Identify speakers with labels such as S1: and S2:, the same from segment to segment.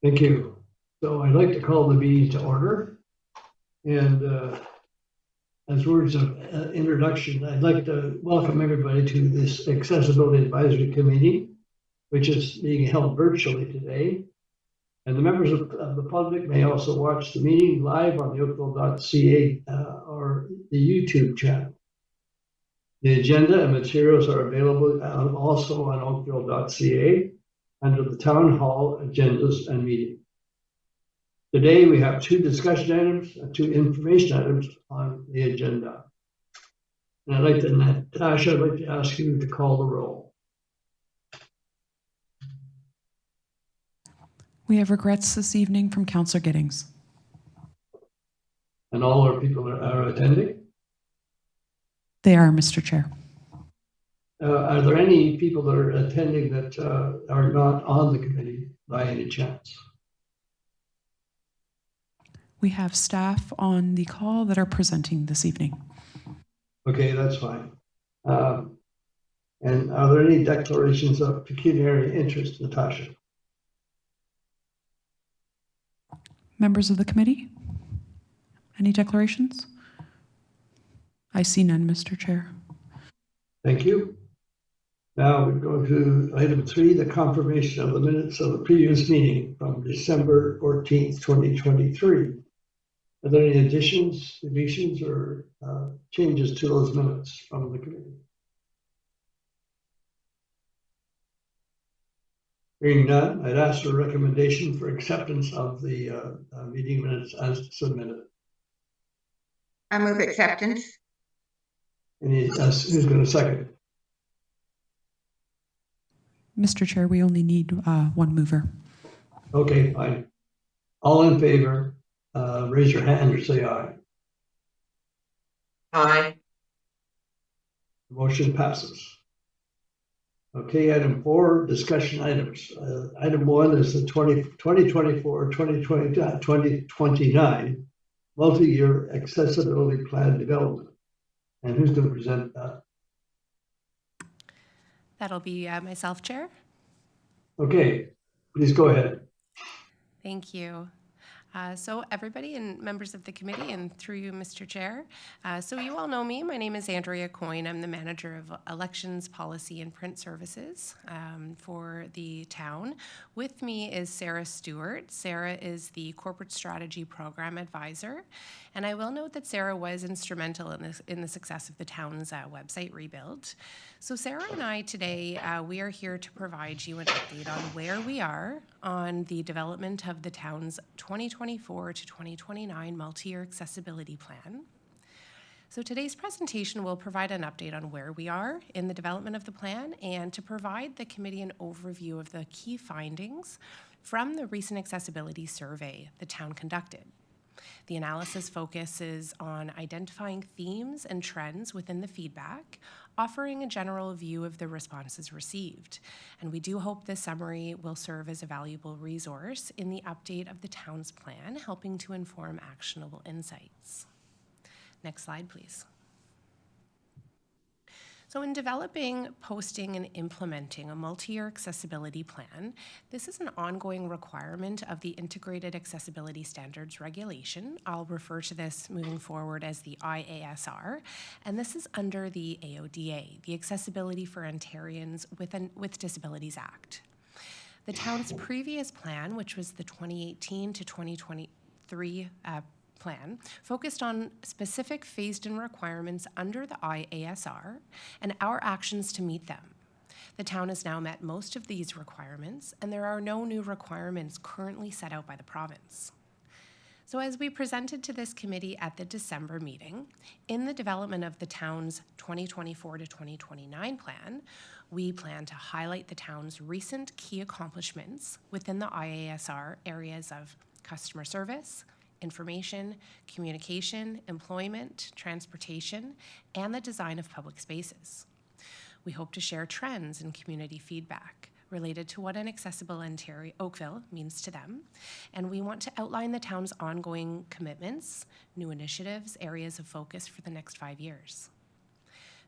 S1: Thank you. So I'd like to call the meeting to order. And as words of introduction, I'd like to welcome everybody to this Accessibility Advisory Committee, which is being held virtually today. And the members of the public may also watch the meeting live on the Oakville.ca or the YouTube channel. The agenda and materials are available also on Oakville.ca under the Town Hall agendas and meetings. Today, we have two discussion items and two information items on the agenda. And Natasha, I'd like to ask you to call the roll.
S2: We have regrets this evening from Councillor Giddings.
S1: And all our people are attending?
S2: They are, Mr. Chair.
S1: Are there any people that are attending that are not on the committee by any chance?
S2: We have staff on the call that are presenting this evening.
S1: Okay, that's fine. And are there any declarations of pecuniary interest, Natasha?
S2: Members of the committee? Any declarations? I see none, Mr. Chair.
S1: Thank you. Now we go to item 3, the confirmation of the minutes of the previous meeting from December 14th, 2023. Are there any additions, deletions, or changes to those minutes from the committee? Hearing none, I'd ask for a recommendation for acceptance of the meeting minutes as submitted.
S3: I move acceptance.
S1: Who's going to second?
S2: Mr. Chair, we only need one mover.
S1: Okay, fine. All in favor, raise your hand or say aye.
S3: Aye.
S1: The motion passes. Okay, item 4, discussion items. Item 1 is the 2024-2029 multi-year accessibility plan development. And who's going to present that?
S4: That'll be myself, Chair.
S1: Okay, please go ahead.
S4: Thank you. So everybody and members of the committee, and through you, Mr. Chair. So you all know me. My name is Andrea Coyne. I'm the manager of elections, policy, and print services for the town. With me is Sarah Stewart. Sarah is the corporate strategy program advisor. And I will note that Sarah was instrumental in the success of the town's website rebuild. So Sarah and I today, we are here to provide you an update on where we are on the development of the town's 2024 to 2029 multi-year accessibility plan. So today's presentation will provide an update on where we are in the development of the plan and to provide the committee an overview of the key findings from the recent accessibility survey the town conducted. The analysis focuses on identifying themes and trends within the feedback, offering a general view of the responses received. And we do hope this summary will serve as a valuable resource in the update of the town's plan, helping to inform actionable insights. Next slide, please. So in developing, posting, and implementing a multi-year accessibility plan, this is an ongoing requirement of the Integrated Accessibility Standards Regulation. I'll refer to this moving forward as the IASR, and this is under the AODA, the Accessibility for Ontarians with Disabilities Act. The town's previous plan, which was the 2018 to 2023 plan, focused on specific phased-in requirements under the IASR and our actions to meet them. The town has now met most of these requirements, and there are no new requirements currently set out by the province. So as we presented to this committee at the December meeting, in the development of the town's 2024 to 2029 plan, we plan to highlight the town's recent key accomplishments within the IASR areas of customer service, information, communication, employment, transportation, and the design of public spaces. We hope to share trends and community feedback related to what an accessible Oakville means to them, and we want to outline the town's ongoing commitments, new initiatives, areas of focus for the next 5 years.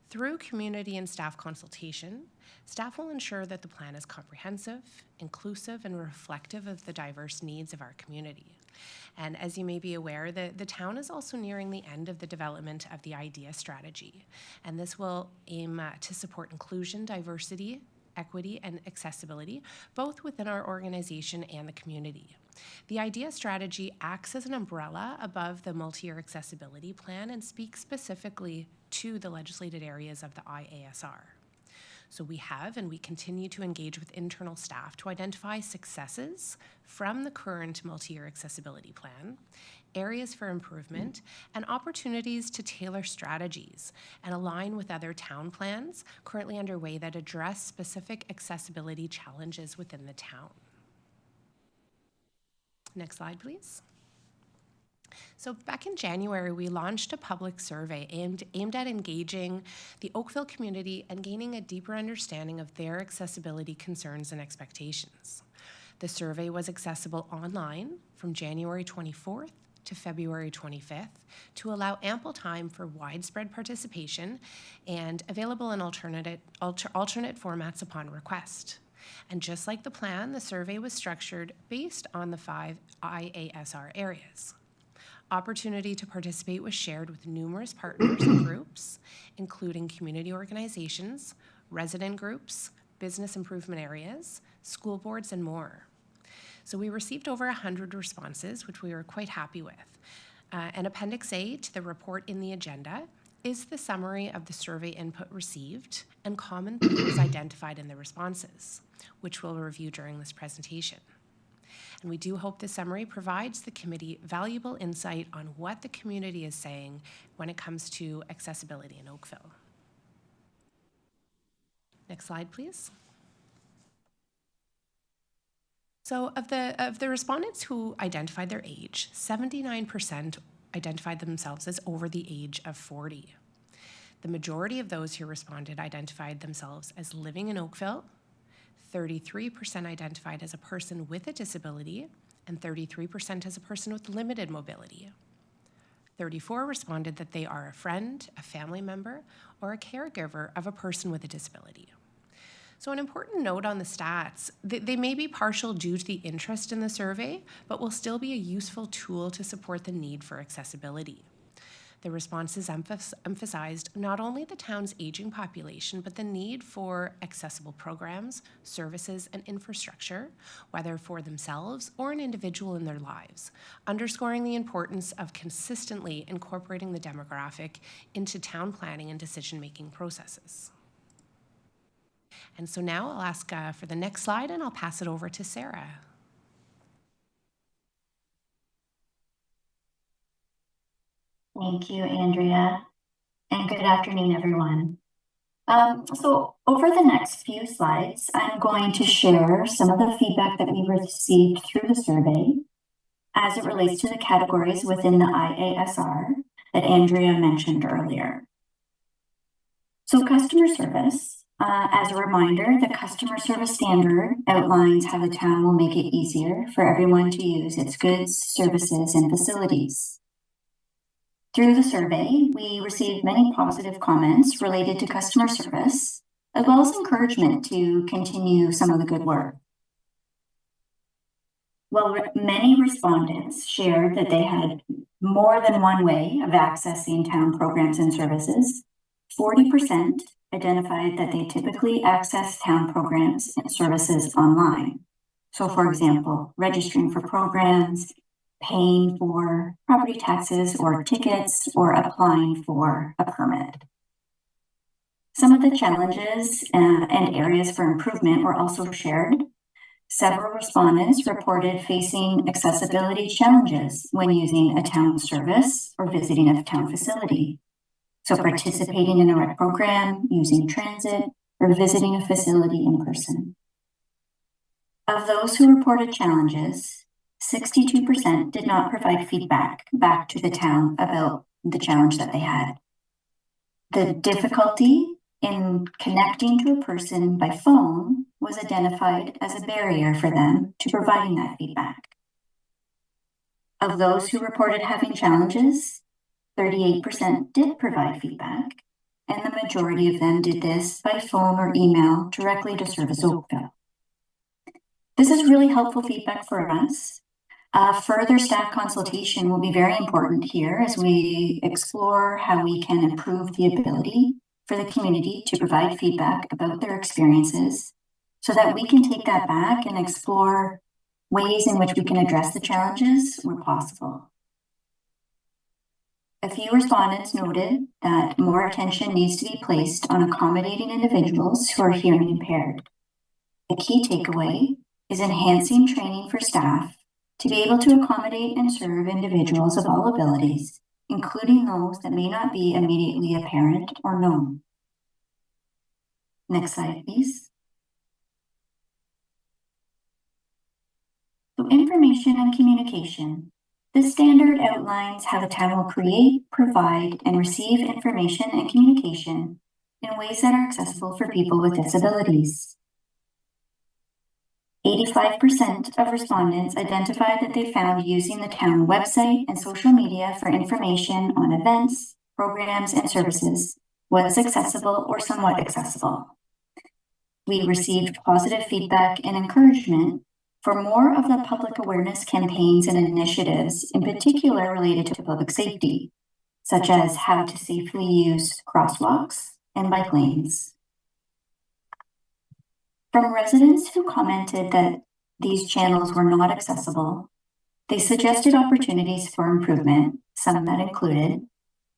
S4: Through community and staff consultation, staff will ensure that the plan is comprehensive, inclusive, and reflective of the diverse needs of our community. And as you may be aware, the town is also nearing the end of the development of the IDEA strategy. And this will aim to support inclusion, diversity, equity, and accessibility, both within our organization and the community. The IDEA strategy acts as an umbrella above the multi-year accessibility plan and speaks specifically to the legislated areas of the IASR. So we have and we continue to engage with internal staff to identify successes from the current multi-year accessibility plan, areas for improvement, and opportunities to tailor strategies and align with other town plans currently underway that address specific accessibility challenges within the town. Next slide, please. So back in January, we launched a public survey aimed at engaging the Oakville community and gaining a deeper understanding of their accessibility concerns and expectations. The survey was accessible online from January 24th to February 25th to allow ample time for widespread participation and available in alternate formats upon request. And just like the plan, the survey was structured based on the 5 IASR areas. Opportunity to participate was shared with numerous partners and groups, including community organizations, resident groups, business improvement areas, school boards, and more. So we received over 100 responses, which we were quite happy with. And Appendix A to the report in the agenda is the summary of the survey input received and common themes identified in the responses, which we'll review during this presentation. And we do hope the summary provides the committee valuable insight on what the community is saying when it comes to accessibility in Oakville. Next slide, please. So of the respondents who identified their age, 79% identified themselves as over the age of 40. The majority of those who responded identified themselves as living in Oakville, 33% identified as a person with a disability, and 33% as a person with limited mobility. 34% responded that they are a friend, a family member, or a caregiver of a person with a disability. So an important note on the stats, they may be partial due to the interest in the survey, but will still be a useful tool to support the need for accessibility. The responses emphasized not only the town's aging population, but the need for accessible programs, services, and infrastructure, whether for themselves or an individual in their lives, underscoring the importance of consistently incorporating the demographic into town planning and decision-making processes. And so now I'll ask for the next slide, and I'll pass it over to Sarah.
S5: Thank you, Andrea, and good afternoon, everyone. So over the next few slides, I'm going to share some of the feedback that we received through the survey as it relates to the categories within the IASR that Andrea mentioned earlier. So customer service, as a reminder, the customer service standard outlines how the town will make it easier for everyone to use its goods, services, and facilities. Through the survey, we received many positive comments related to customer service, as well as encouragement to continue some of the good work. While many respondents shared that they had more than one way of accessing town programs and services, 40% identified that they typically access town programs and services online. So for example, registering for programs, paying for property taxes or tickets, or applying for a permit. Some of the challenges and areas for improvement were also shared. Several respondents reported facing accessibility challenges when using a town service or visiting a town facility. So participating in a rec program, using transit, or visiting a facility in person. Of those who reported challenges, 62% did not provide feedback back to the town about the challenge that they had. The difficulty in connecting to a person by phone was identified as a barrier for them to providing that feedback. Of those who reported having challenges, 38% did provide feedback, and the majority of them did this by phone or email directly to Service Oakville. This is really helpful feedback for us. Further staff consultation will be very important here as we explore how we can improve the ability for the community to provide feedback about their experiences so that we can take that back and explore ways in which we can address the challenges where possible. A few respondents noted that more attention needs to be placed on accommodating individuals who are hearing impaired. The key takeaway is enhancing training for staff to be able to accommodate and serve individuals of all abilities, including those that may not be immediately apparent or known. Next slide, please. So, information and communication. This standard outlines how the town will create, provide, and receive information and communication in ways that are accessible for people with disabilities. 85% of respondents identified that they found using the town website and social media for information on events, programs, and services was accessible or somewhat accessible. We received positive feedback and encouragement for more of the public awareness campaigns and initiatives, in particular related to public safety, such as how to safely use crosswalks and bike lanes. From residents who commented that these channels were not accessible, they suggested opportunities for improvement, some that included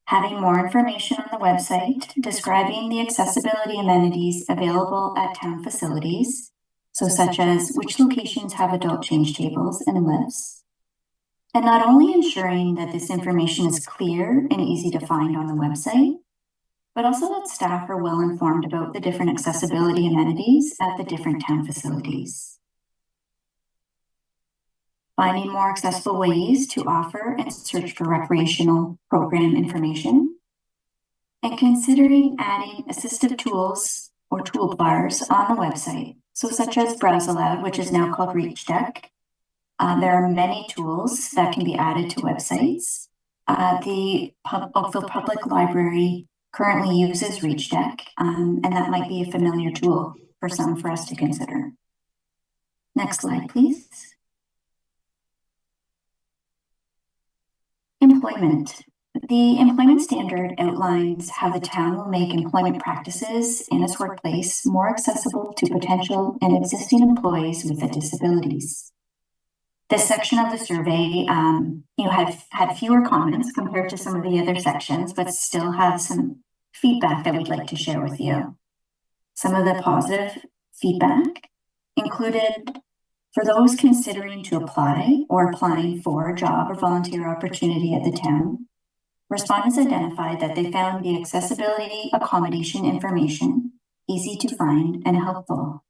S5: having more information on the website describing the accessibility amenities available at town facilities, so such as which locations have adult change tables and lifts, and not only ensuring that this information is clear and easy to find on the website, but also that staff are well informed about the different accessibility amenities at the different town facilities. Finding more accessible ways to offer and search for recreational program information, and considering adding assistive tools or toolbars on the website, so such as Browse Aloud, which is now called Reach Deck. There are many tools that can be added to websites. The Oakville Public Library currently uses Reach Deck, and that might be a familiar tool for some for us to consider. Next slide, please. Employment. The employment standard outlines how the town will make employment practices in its workplace more accessible to potential and existing employees with disabilities. This section of the survey, had fewer comments compared to some of the other sections, but still have some feedback that we'd like to share with you. Some of the positive feedback included, for those considering to apply or applying for a job or volunteer opportunity at the town, respondents identified that they found the accessibility accommodation information easy to find and helpful.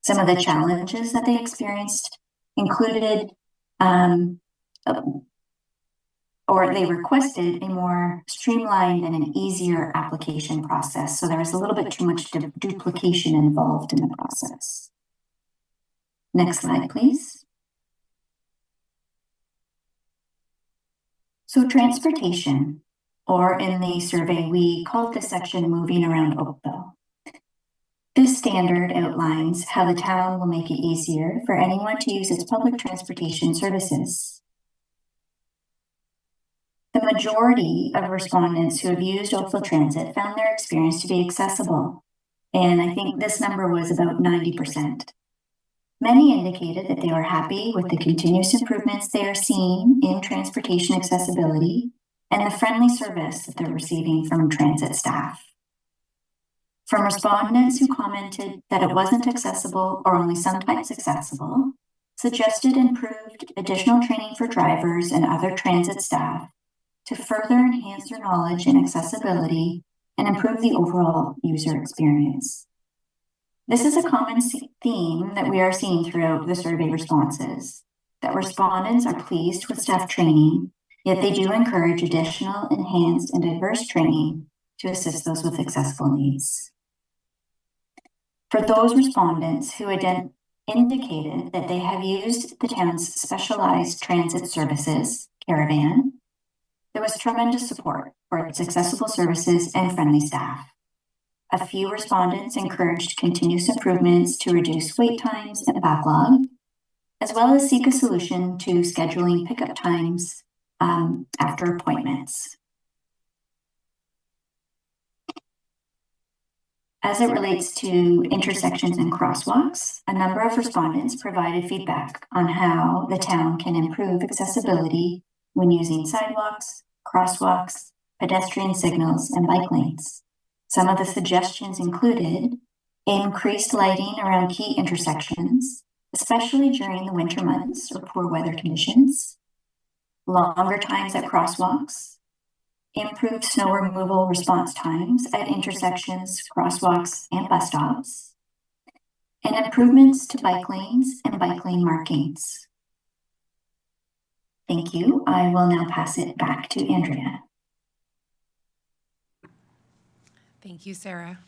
S5: Some of the challenges that they experienced included, or they requested a more streamlined and an easier application process. So there was a little bit too much duplication involved in the process. Next slide, please. So transportation, or in the survey, we called this section Moving Around Oakville. This standard outlines how the town will make it easier for anyone to use its public transportation services. The majority of respondents who have used Oakville Transit found their experience to be accessible, and I think this number was about 90%. Many indicated that they were happy with the continuous improvements they are seeing in transportation accessibility and the friendly service that they're receiving from transit staff. From respondents who commented that it wasn't accessible or only sometimes accessible, suggested improved additional training for drivers and other transit staff to further enhance their knowledge in accessibility and improve the overall user experience. This is a common theme that we are seeing throughout the survey responses, that respondents are pleased with staff training, yet they do encourage additional enhanced and diverse training to assist those with accessible needs. For those respondents who indicated that they have used the town's specialized transit services, Caravan, There was tremendous support for its accessible services and friendly staff. A few respondents encouraged continuous improvements to reduce wait times and backlog, as well as seek a solution to scheduling pickup times after appointments. As it relates to intersections and crosswalks, a number of respondents provided feedback on how the town can improve accessibility when using sidewalks, crosswalks, pedestrian signals, and bike lanes. Some of the suggestions included increased lighting around key intersections, especially during the winter months or poor weather conditions, longer times at crosswalks, improved snow removal response times at intersections, crosswalks, and bus stops, and improvements to bike lanes and bike lane markings. Thank you. I will now pass it back to Andrea.
S4: Thank you, Sarah.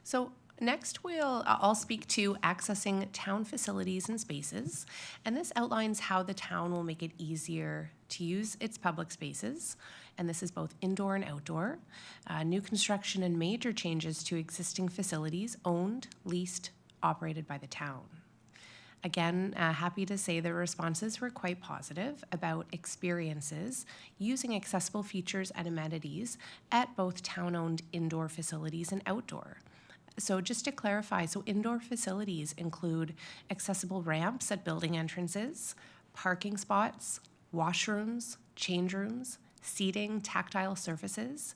S4: So next, I'll speak to accessing town facilities and spaces, and this outlines how the town will make it easier to use its public spaces, and this is both indoor and outdoor, new construction and major changes to existing facilities owned, leased, operated by the town. Again, happy to say the responses were quite positive about experiences using accessible features and amenities at both town-owned indoor facilities and outdoor. So just to clarify, so indoor facilities include accessible ramps at building entrances, parking spots, washrooms, change rooms, seating, tactile surfaces,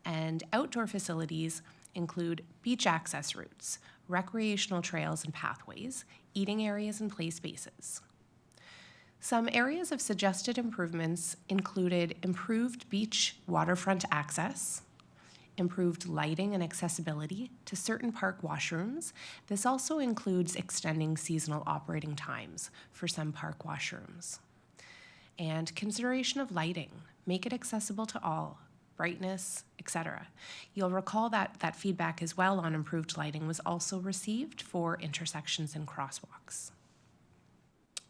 S4: and outdoor facilities include beach access routes, recreational trails and pathways, eating areas and play spaces. Some areas of suggested improvements included improved beach waterfront access, improved lighting and accessibility to certain park washrooms. This also includes extending seasonal operating times for some park washrooms. And consideration of lighting, make it accessible to all, brightness, etc. You'll recall that feedback as well on improved lighting was also received for intersections and crosswalks.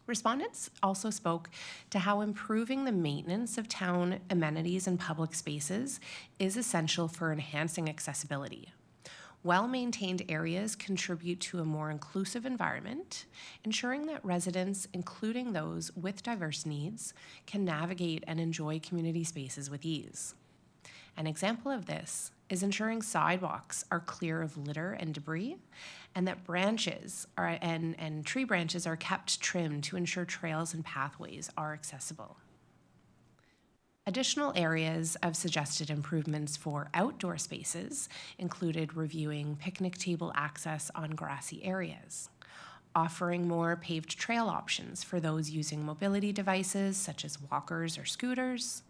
S4: Respondents also spoke to how improving the maintenance of town amenities and public spaces is essential for enhancing accessibility. Well-maintained areas contribute to a more inclusive environment, ensuring that residents, including those with diverse needs, can navigate and enjoy community spaces with ease. An example of this is ensuring sidewalks are clear of litter and debris, and that branches and tree branches are kept trimmed to ensure trails and pathways are accessible. Additional areas of suggested improvements for outdoor spaces included reviewing picnic table access on grassy areas, offering more paved trail options for those using mobility devices such as walkers or scooters,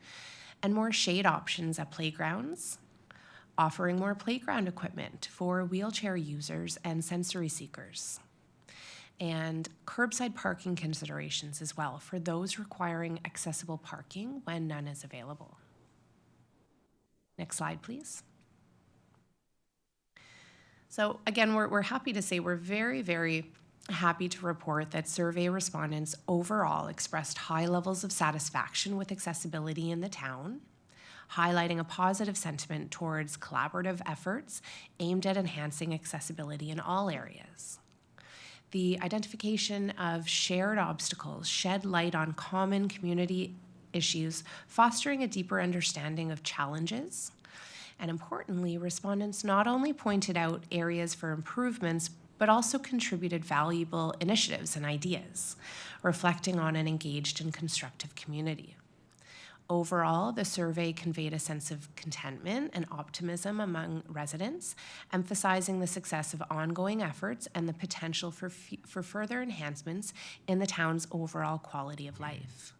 S4: and more shade options at playgrounds, offering more playground equipment for wheelchair users and sensory seekers, and curbside parking considerations as well for those requiring accessible parking when none is available. Next slide, please. So again, we're happy to say we're very, very happy to report that survey respondents overall expressed high levels of satisfaction with accessibility in the town, highlighting a positive sentiment towards collaborative efforts aimed at enhancing accessibility in all areas. The identification of shared obstacles shed light on common community issues, fostering a deeper understanding of challenges. And importantly, respondents not only pointed out areas for improvements, but also contributed valuable initiatives and ideas, reflecting on an engaged and constructive community. Overall, the survey conveyed a sense of contentment and optimism among residents, emphasizing the success of ongoing efforts and the potential for further enhancements in the town's overall quality of life.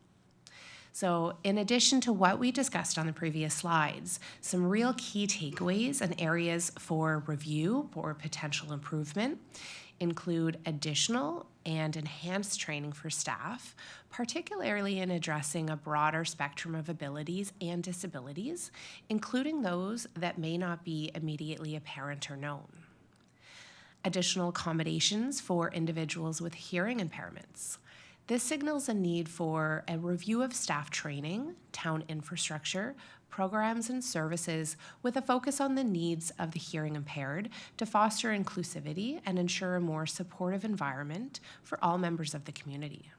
S4: So in addition to what we discussed on the previous slides, some real key takeaways and areas for review or potential improvement include additional and enhanced training for staff, particularly in addressing a broader spectrum of abilities and disabilities, including those that may not be immediately apparent or known. Additional accommodations for individuals with hearing impairments. This signals a need for a review of staff training, town infrastructure, programs and services with a focus on the needs of the hearing impaired to foster inclusivity and ensure a more supportive environment for all members of the community.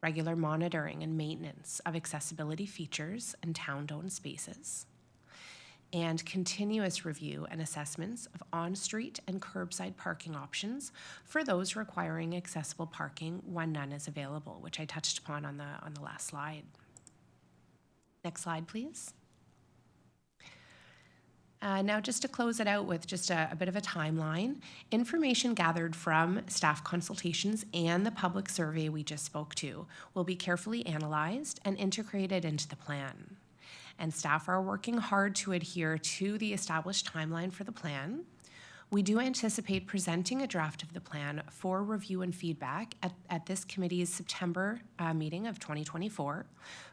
S4: Regular monitoring and maintenance of accessibility features and town-owned spaces, and continuous review and assessments of on-street and curbside parking options for those requiring accessible parking when none is available, which I touched upon on the last slide. Next slide, please. Now, just to close it out with just a bit of a timeline, information gathered from staff consultations and the public survey we just spoke to will be carefully analyzed and integrated into the plan. And staff are working hard to adhere to the established timeline for the plan. We do anticipate presenting a draft of the plan for review and feedback at this committee's September meeting of 2024,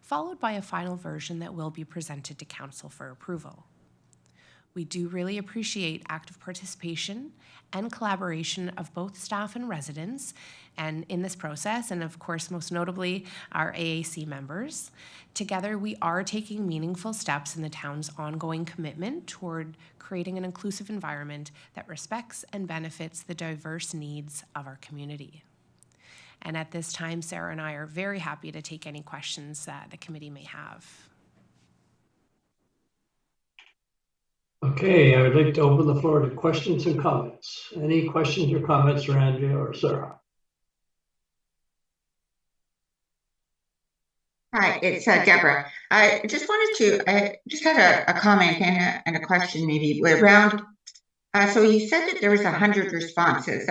S4: followed by a final version that will be presented to council for approval. We do really appreciate active participation and collaboration of both staff and residents and in this process, and of course, most notably, our AAC members. Together, we are taking meaningful steps in the town's ongoing commitment toward creating an inclusive environment that respects and benefits the diverse needs of our community. And at this time, Sarah and I are very happy to take any questions that the committee may have.
S1: Okay, I would like to open the floor to questions and comments. Any questions or comments for Andrea or Sarah?
S3: Hi, it's Deborah. I just had a comment and a question maybe around, so you said that there was 100 responses.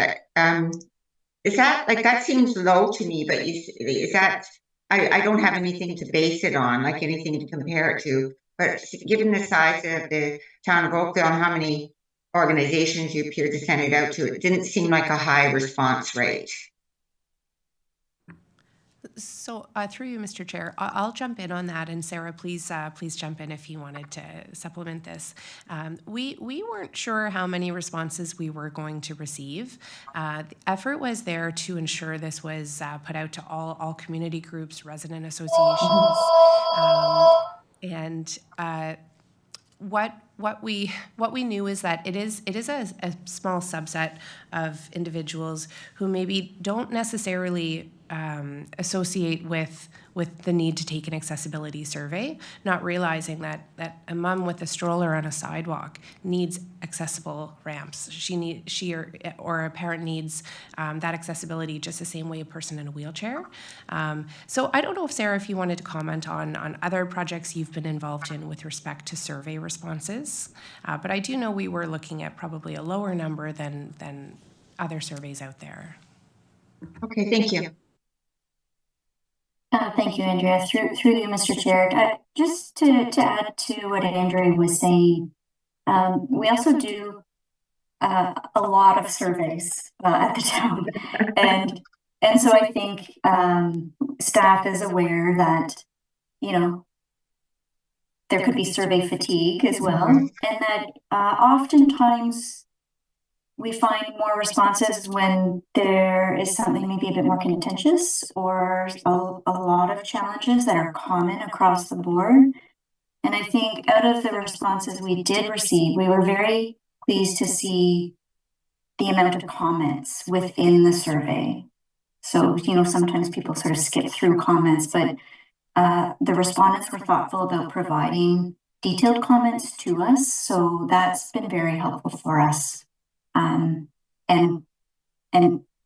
S3: Is that, like, that seems low to me, but is that, I don't have anything to base it on, like anything to compare it to, but given the size of the town of Oakville and how many organizations you appear to send it out to, it didn't seem like a high response rate.
S4: So through you, Mr. Chair, I'll jump in on that, and Sarah, please jump in if you wanted to supplement this. We weren't sure how many responses we were going to receive. The effort was there to ensure this was put out to all community groups, resident associations, and what we knew is that it is a small subset of individuals who maybe don't necessarily associate with the need to take an accessibility survey, not realizing that a mom with a stroller on a sidewalk needs accessible ramps. She or a parent needs that accessibility just the same way a person in a wheelchair. So I don't know if Sarah, if you wanted to comment on other projects you've been involved in with respect to survey responses, but I do know we were looking at probably a lower number than other surveys out there.
S3: Okay, thank you.
S5: Thank you, Andrea. Through you, Mr. Chair. Just to add to what Andrea was saying, we also do a lot of surveys at the town, and so I think staff is aware that, you know, there could be survey fatigue as well, and that oftentimes we find more responses when there is something maybe a bit more contentious or a lot of challenges that are common across the board. And I think out of the responses we did receive, we were very pleased to see the amount of comments within the survey. So, you know, sometimes people sort of skip through comments, but the respondents were thoughtful about providing detailed comments to us. So that's been very helpful for us. And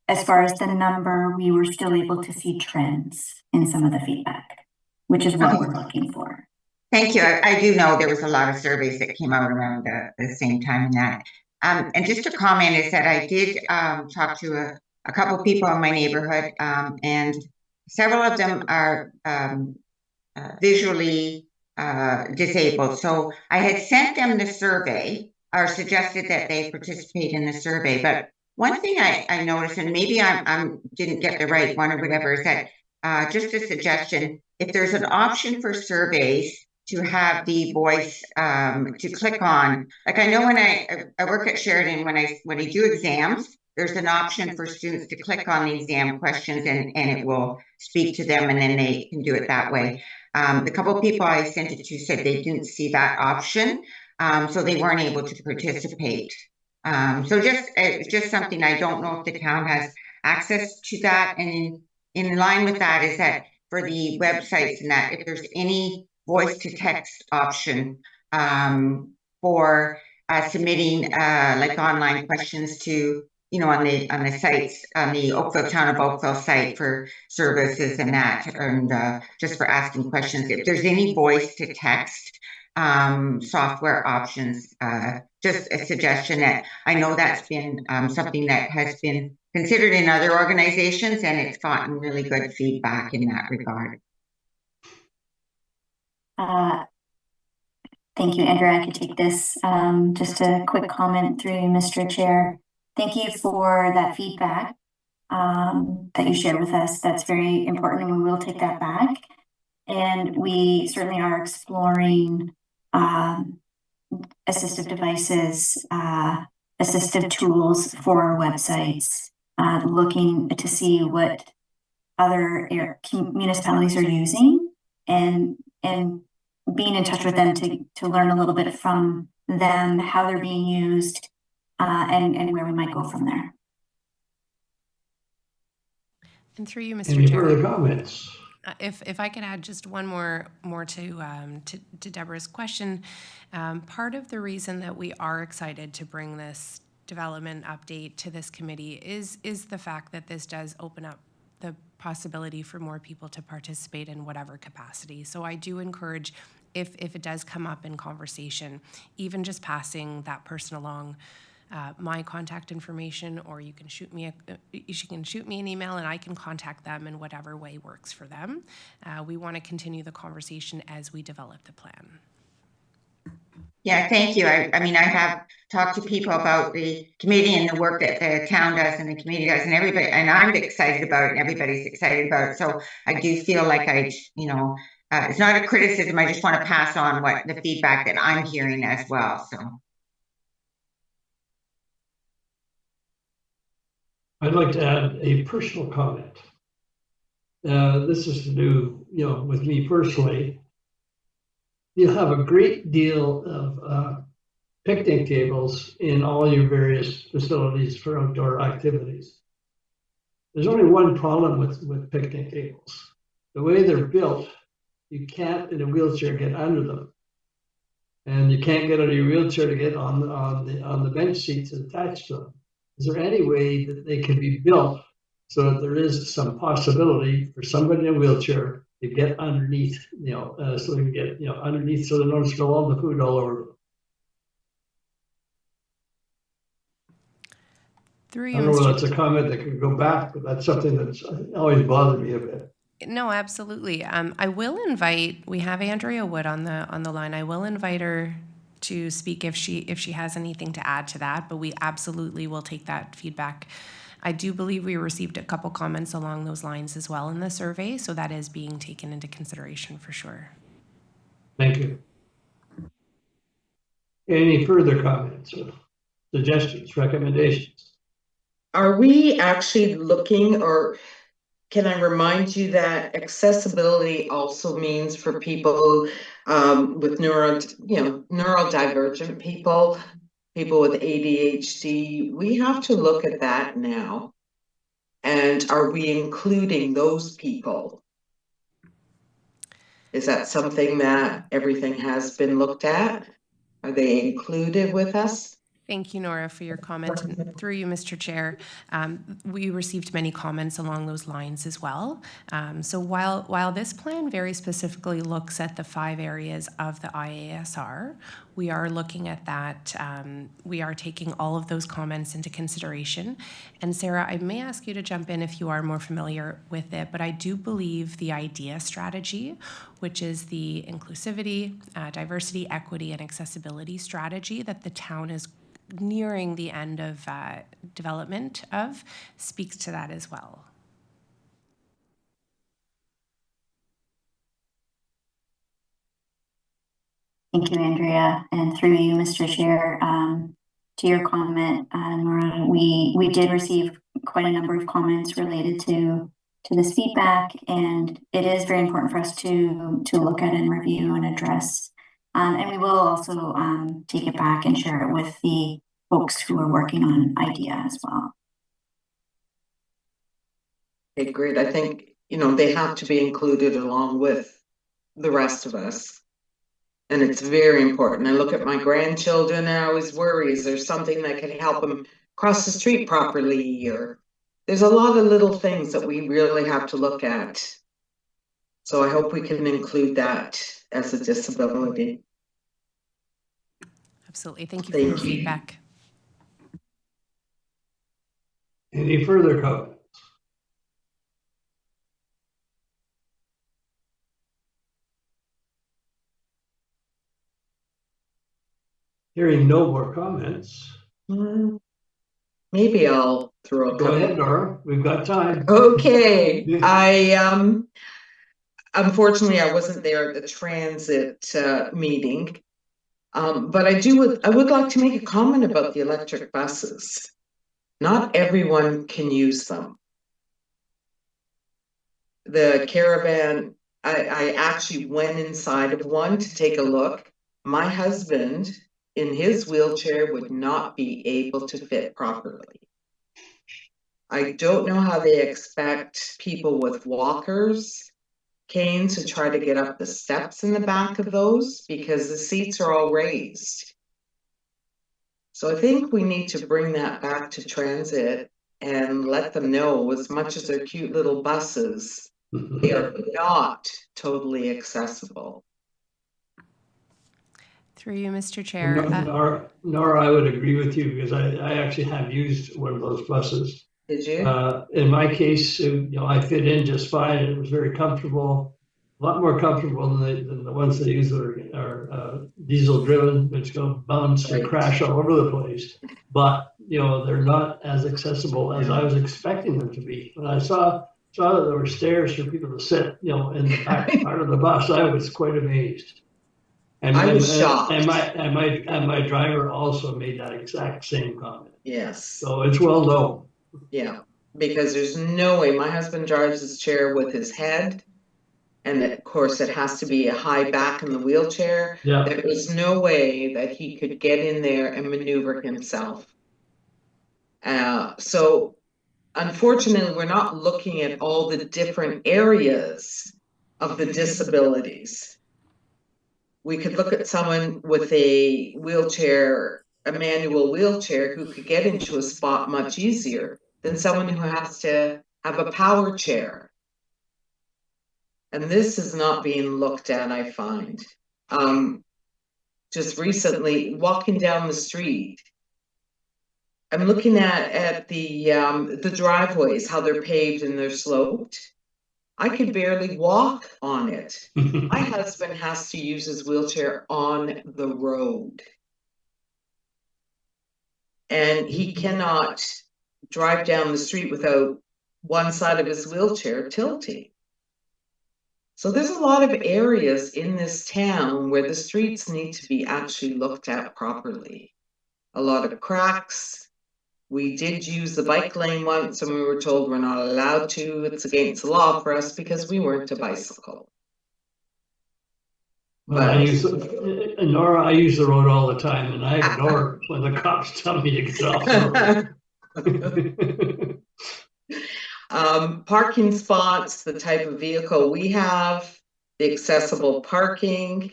S5: as far as the number, we were still able to see trends in some of the feedback, which is what we're looking for.
S3: Thank you. I do know there was a lot of surveys that came out around the same time in that. And just to comment is that I did talk to a couple of people in my neighborhood, and several of them are visually disabled. So I had sent them the survey, or suggested that they participate in the survey. But one thing I noticed, and maybe I didn't get the right one or whatever, is that just a suggestion, if there's an option for surveys to have the voice to click on, like I know when I work at Sheridan, when I do exams, there's an option for students to click on the exam questions and it will speak to them, and then they can do it that way. The couple of people I sent it to said they didn't see that option, so they weren't able to participate. So just something, I don't know if the town has access to that, and in line with that is that for the websites and that if there's any voice to text option for submitting like online questions to, on the sites, on the Town of Oakville site for services and that, and just for asking questions. If there's any voice to text software options, just a suggestion that I know that's been something that has been considered in other organizations, and it's gotten really good feedback in that regard.
S5: Thank you, Andrea. I could take this. Just a quick comment through you, Mr. Chair. Thank you for that feedback that you shared with us. That's very important, and we will take that back. And we certainly are exploring assistive devices, assistive tools for our websites, looking to see what other municipalities are using, and being in touch with them to learn a little bit from them, how they're being used, and where we might go from there.
S4: And through you, Mr.
S1: Any
S4: Chair.
S1: further comments?
S4: If I could add just one more to Deborah's question, part of the reason that we are excited to bring this development update to this committee is the fact that this does open up the possibility for more people to participate in whatever capacity. So I do encourage, if it does come up in conversation, even just passing that person along my contact information, or you can shoot me an email and I can contact them in whatever way works for them. We want to continue the conversation as we develop the plan.
S3: Yeah, thank you. I mean, I have talked to people about the committee and the work that the town does and the committee does, and everybody, and I'm excited about it, and everybody's excited about it. So I do feel like it's not a criticism. I just want to pass on what the feedback that I'm hearing as well. So
S1: I'd like to add a personal comment. This is to do, with me personally. You'll have a great deal of picnic tables in all your various facilities for outdoor activities. There's only one problem with picnic tables. The way they're built, you can't in a wheelchair get under them. And you can't get out of your wheelchair to get on the bench seats attached to them. Is there any way that they can be built so that there is some possibility for somebody in a wheelchair to get underneath, so they can get, underneath so they don't spill all the food all over them?
S4: Through
S1: I
S4: you,
S1: don't know
S4: Mr.
S1: whether that's a comment that can go back, but that's something that's always bothered me a bit.
S4: No, absolutely. I will invite. We have Andrea Wood on the line. I will invite her to speak if she has anything to add to that. But we absolutely will take that feedback. I do believe we received a couple comments along those lines as well in the survey, so that is being taken into consideration for sure.
S1: Thank you. Any further comments or suggestions, recommendations?
S6: Are we actually looking, or can I remind you that accessibility also means for people with neurodivergent people with ADHD? We have to look at that now. And are we including those people? Is that something that everything has been looked at? Are they included with us?
S4: Thank you, Nora, for your comment. And through you, Mr. Chair, we received many comments along those lines as well. So while this plan very specifically looks at the 5 areas of the IASR, we are looking at that. We are taking all of those comments into consideration. And Sarah, I may ask you to jump in if you are more familiar with it, but I do believe the IDEA strategy, which is the inclusivity, diversity, equity, and accessibility strategy that the town is nearing the end of development of, speaks to that as well.
S5: Thank you, Andrea, and through you, Mr. Chair, to your comment, Nora, we did receive quite a number of comments related to this feedback, and it is very important for us to look at and review and address. And we will also take it back and share it with the folks who are working on IDEA as well.
S6: Okay, great. I think, you know, they have to be included along with the rest of us. And it's very important. I look at my grandchildren and I always worry, is there something that can help them cross the street properly? Or there's a lot of little things that we really have to look at. So I hope we can include that as a disability.
S4: Absolutely. Thank you for your feedback.
S1: Any further comments? Hearing no more comments.
S6: Maybe I'll throw a
S1: Go ahead, Nora. We've got time.
S6: Okay. Unfortunately, I wasn't there at the transit meeting. But I would like to make a comment about the electric buses. Not everyone can use them. The caravan, I actually went inside of one to take a look. My husband, in his wheelchair, would not be able to fit properly. I don't know how they expect people with walkers, canes, to try to get up the steps in the back of those, because the seats are all raised. So I think we need to bring that back to transit and let them know, as much as they're cute little buses, they are not totally accessible.
S4: Through you, Mr. Chair.
S1: Nora, I would agree with you, because I actually have used one of those buses.
S6: Did you?
S1: In my case, you know, I fit in just fine. It was very comfortable, a lot more comfortable than the ones they use that are diesel driven, which go bounce and crash all over the place. But, you know, they're not as accessible as I was expecting them to be. When I saw that there were stairs for people to sit, you know, in the back part of the bus, I was quite amazed. And
S6: I was shocked.
S1: And my driver also made that exact same comment.
S6: Yes.
S1: So it's well known.
S6: Yeah, because there's no way. My husband drives his chair with his head, and of course it has to be a high back in the wheelchair.
S1: Yeah.
S6: There was no way that he could get in there and maneuver himself. So unfortunately, we're not looking at all the different areas of the disabilities. We could look at someone with a wheelchair, a manual wheelchair, who could get into a spot much easier than someone who has to have a power chair. And this is not being looked at, I find. Just recently, walking down the street, I'm looking at the driveways, how they're paved and they're sloped. I could barely walk on it. My husband has to use his wheelchair on the road. And he cannot drive down the street without one side of his wheelchair tilting. So there's a lot of areas in this town where the streets need to be actually looked at properly. A lot of cracks. We did use the bike lane once and we were told we're not allowed to. It's against the law for us because we weren't a bicycle.
S1: Well, Nora, I use the road all the time, and I ignore when the cops tell me to get off the
S6: road. Parking spots, the type of vehicle we have, the accessible parking.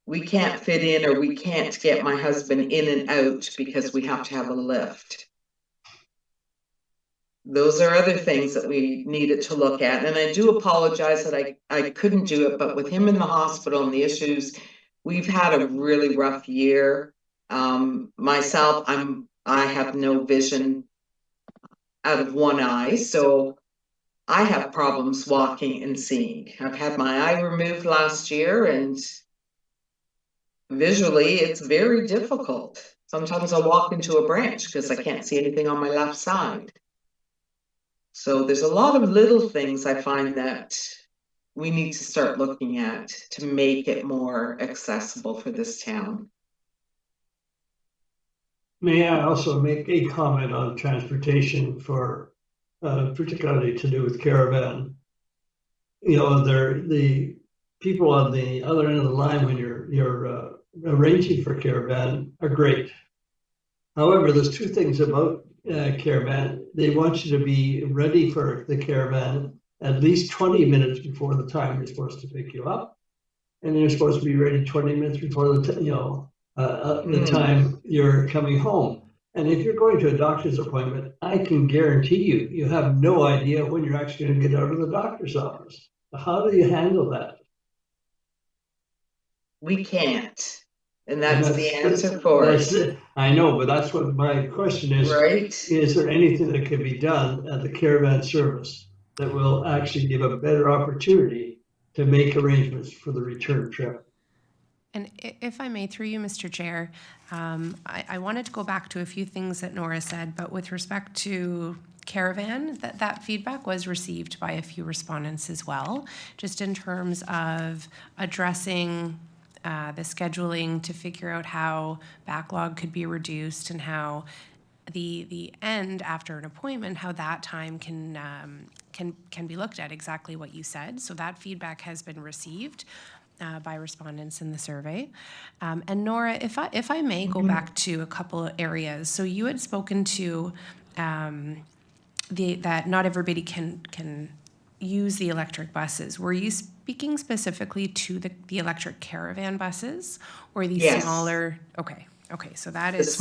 S6: We can't fit in, or we can't get my husband in and out because we have to have a lift. Those are other things that we needed to look at. And I do apologize that I couldn't do it, but with him in the hospital and the issues, we've had a really rough year. Myself, I have no vision out of one eye, so I have problems walking and seeing. I've had my eye removed last year, and visually it's very difficult. Sometimes I'll walk into a branch because I can't see anything on my left side. So there's a lot of little things I find that we need to start looking at to make it more accessible for this town.
S1: May I also make a comment on transportation for, particularly to do with caravan? You know, the people on the other end of the line when you're arranging for caravan are great. However, there's two things about caravan. They want you to be ready for the caravan at least 20 minutes before the time they're supposed to pick you up, and you're supposed to be ready 20 minutes before the time you're coming home. And if you're going to a doctor's appointment, I can guarantee you have no idea when you're actually going to get out of the doctor's office. How do you handle that?
S6: We can't. And that's the answer for it.
S1: I know, but that's what my question is.
S6: Right.
S1: Is there anything that can be done at the caravan service that will actually give a better opportunity to make arrangements for the return trip?
S4: And if I may, through you, Mr. Chair, I wanted to go back to a few things that Nora said, but with respect to caravan, that feedback was received by a few respondents as well, just in terms of addressing the scheduling to figure out how backlog could be reduced and how the end after an appointment, how that time can be looked at, exactly what you said. So that feedback has been received by respondents in the survey. And Nora, if I may go back to a couple of areas. So you had spoken to that not everybody can use the electric buses. Were you speaking specifically to the electric caravan buses or the smaller? Okay. So that is
S6: the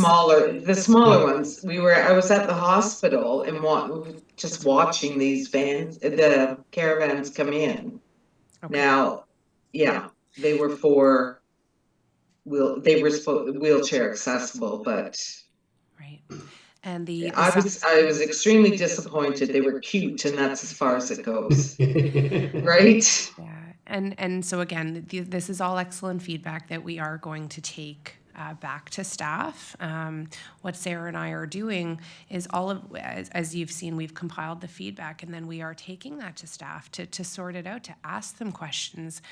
S6: smaller ones. I was at the hospital and just watching these the caravans come in. Okay. Now, yeah, they were wheelchair accessible, but
S4: right. And
S6: I was extremely disappointed. They were cute, and that's as far as it goes. Right?
S4: Yeah. And so again, this is all excellent feedback that we are going to take back to staff. What Sarah and I are doing is as you've seen, we've compiled the feedback, and then we are taking that to staff to sort it out, to ask them questions.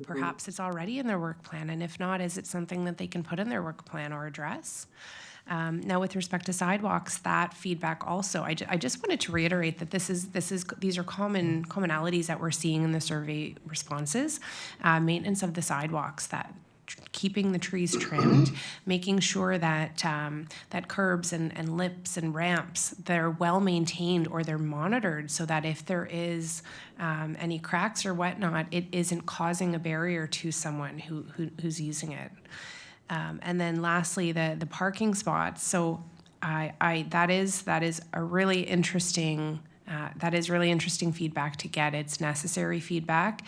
S4: Perhaps it's already in their work plan, and if not, is it something that they can put in their work plan or address? Now, with respect to sidewalks, that feedback also, I just wanted to reiterate that these are commonalities that we're seeing in the survey responses. Maintenance of the sidewalks, that keeping the trees trimmed, making sure that that curbs and lips and ramps, they're well maintained or they're monitored so that if there is any cracks or whatnot, it isn't causing a barrier to someone who's using it. And then lastly, the parking spots. So that is a really interesting. That is really interesting feedback to get. It's necessary feedback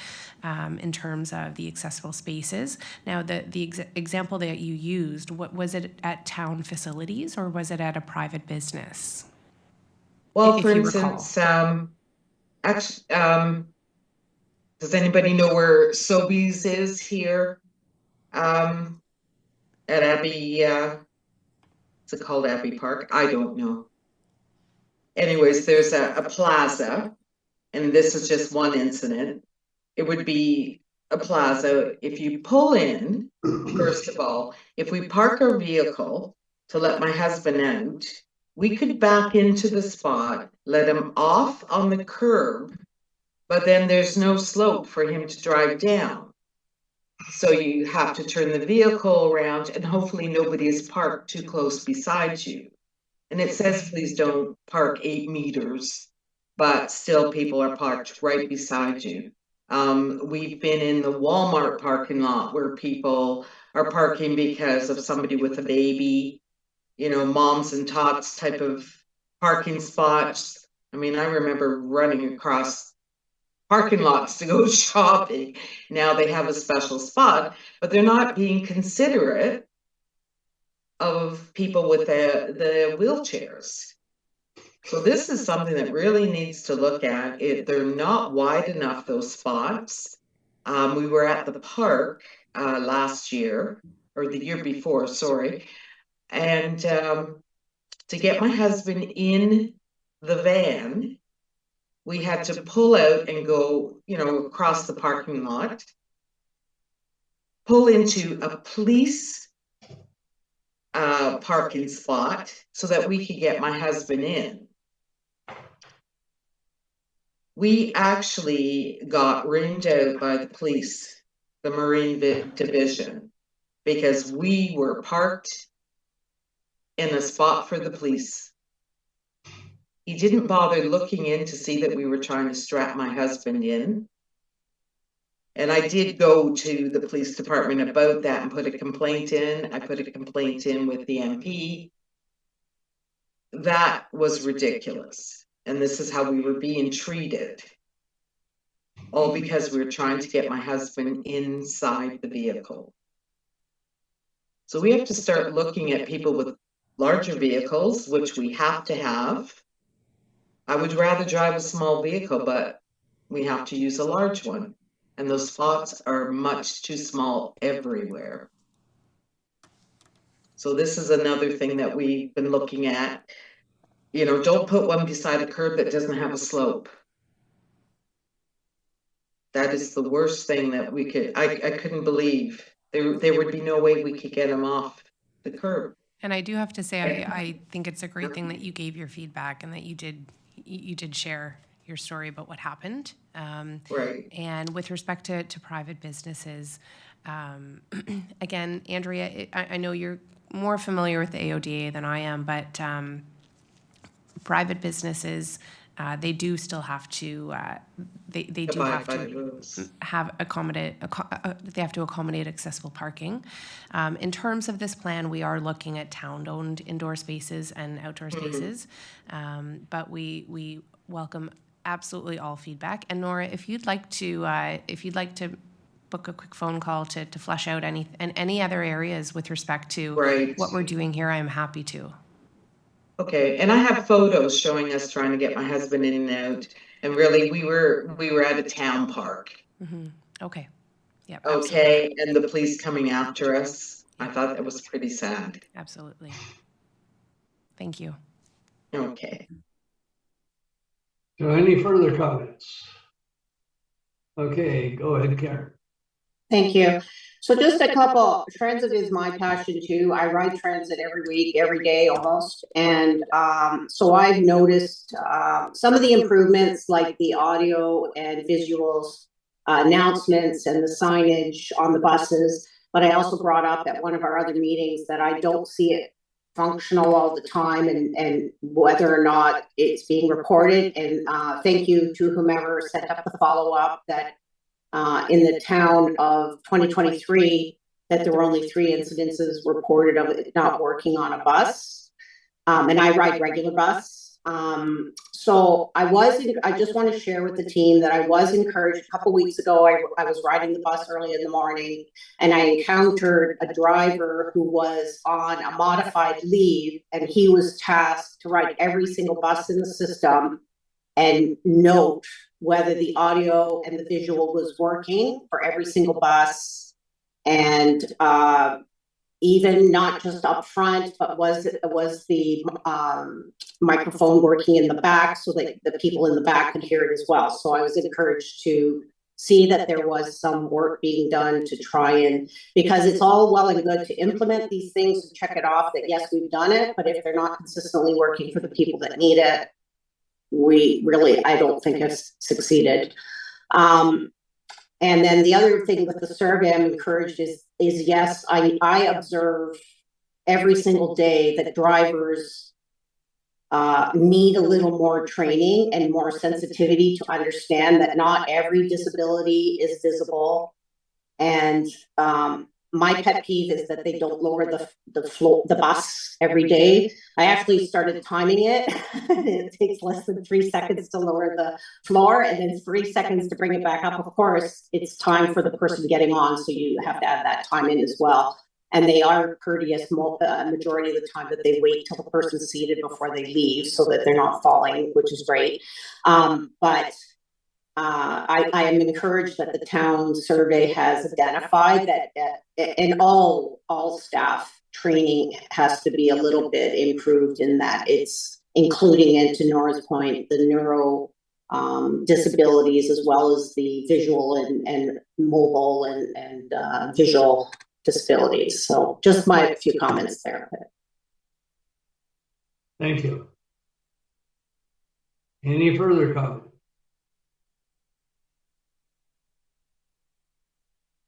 S4: in terms of the accessible spaces. Now, the example that you used, what was it at town facilities or was it at a private business?
S6: Well, for instance, does anybody know where Sobeys is here? At Abbey, is it called Abbey Park? I don't know. Anyways, there's a plaza, and this is just one incident. It would be a plaza. If you pull in, first of all, if we park our vehicle to let my husband out, we could back into the spot, let him off on the curb, but then there's no slope for him to drive down. So you have to turn the vehicle around, and hopefully nobody is parked too close beside you. And it says, please don't park 8 meters, but still people are parked right beside you. We've been in the Walmart parking lot where people are parking because of somebody with a baby, moms and tots type of parking spots. I mean, I remember running across parking lots to go shopping. Now they have a special spot, but they're not being considerate of people with the wheelchairs. So this is something that really needs to look at. They're not wide enough, those spots. We were at the park last year, or the year before, sorry. And to get my husband in the van, we had to pull out and go, across the parking lot, pull into a police parking spot so that we could get my husband in. We actually got reamed out by the police, the Marine Division, because we were parked in a spot for the police. He didn't bother looking in to see that we were trying to strap my husband in. And I did go to the police department about that and put a complaint in. I put a complaint in with the MP. That was ridiculous. And this is how we were being treated. All because we were trying to get my husband inside the vehicle. So we have to start looking at people with larger vehicles, which we have to have. I would rather drive a small vehicle, but we have to use a large one. And those spots are much too small everywhere. So this is another thing that we've been looking at. You know, don't put one beside a curb that doesn't have a slope. That is the worst thing that we could, I couldn't believe. There would be no way we could get them off the curb.
S4: And I do have to say, I think it's a great thing that you gave your feedback and that you did share your story about what happened.
S6: Right.
S4: And with respect to private businesses, again, Andrea, I know you're more familiar with the AODA than I am, but private businesses, they do still have to, they do have to they have to accommodate accessible parking. In terms of this plan, we are looking at town-owned indoor spaces and outdoor spaces, but we welcome absolutely all feedback. And Nora, if you'd like to book a quick phone call to flesh out any other areas with respect to what we're doing here, I'm happy to.
S6: Okay, and I have photos showing us trying to get my husband in and out, and really we were at a town park.
S4: Mm-hmm. Okay. Yeah.
S6: Okay, absolutely. And the police coming after us. I thought that was pretty sad.
S4: Absolutely. Thank you.
S6: Okay.
S1: So any further comments? Okay, go ahead, Karen.
S7: Thank you. So just a couple, transit is my passion too. I ride transit every week, every day almost. And so I've noticed some of the improvements like the audio and visuals, announcements and the signage on the buses. But I also brought up at one of our other meetings that I don't see it functional all the time and whether or not it's being reported. And thank you to whomever set up the follow-up that in the town of 2023 that there were only 3 incidences reported of it not working on a bus. And I ride regular bus. So I just want to share with the team that I was encouraged a couple weeks ago. I was riding the bus early in the morning and I encountered a driver who was on a modified leave and he was tasked to ride every single bus in the system and note whether the audio and the visual was working for every single bus, and even not just up front, but was the microphone working in the back so that the people in the back could hear it as well. So I was encouraged to see that there was some work being done to try and, because it's all well and good to implement these things and check it off that yes, we've done it, but if they're not consistently working for the people that need it, I don't think has succeeded. And then the other thing with the survey I'm encouraged is yes, I observe every single day that drivers need a little more training and more sensitivity to understand that not every disability is visible. And my pet peeve is that they don't lower the bus every day. I actually started timing it. It takes less than 3 seconds to lower the floor and then 3 seconds to bring it back up. Of course, it's time for the person getting on, so you have to add that time in as well. And they are courteous majority of the time that they wait till the person's seated before they leave so that they're not falling, which is great. But I am encouraged that the town survey has identified that in all staff training has to be a little bit improved in that it's including, and to Nora's point, the neuro disabilities as well as the visual and mobile and visual disabilities. So just my few comments there.
S1: Thank you. Any further comment?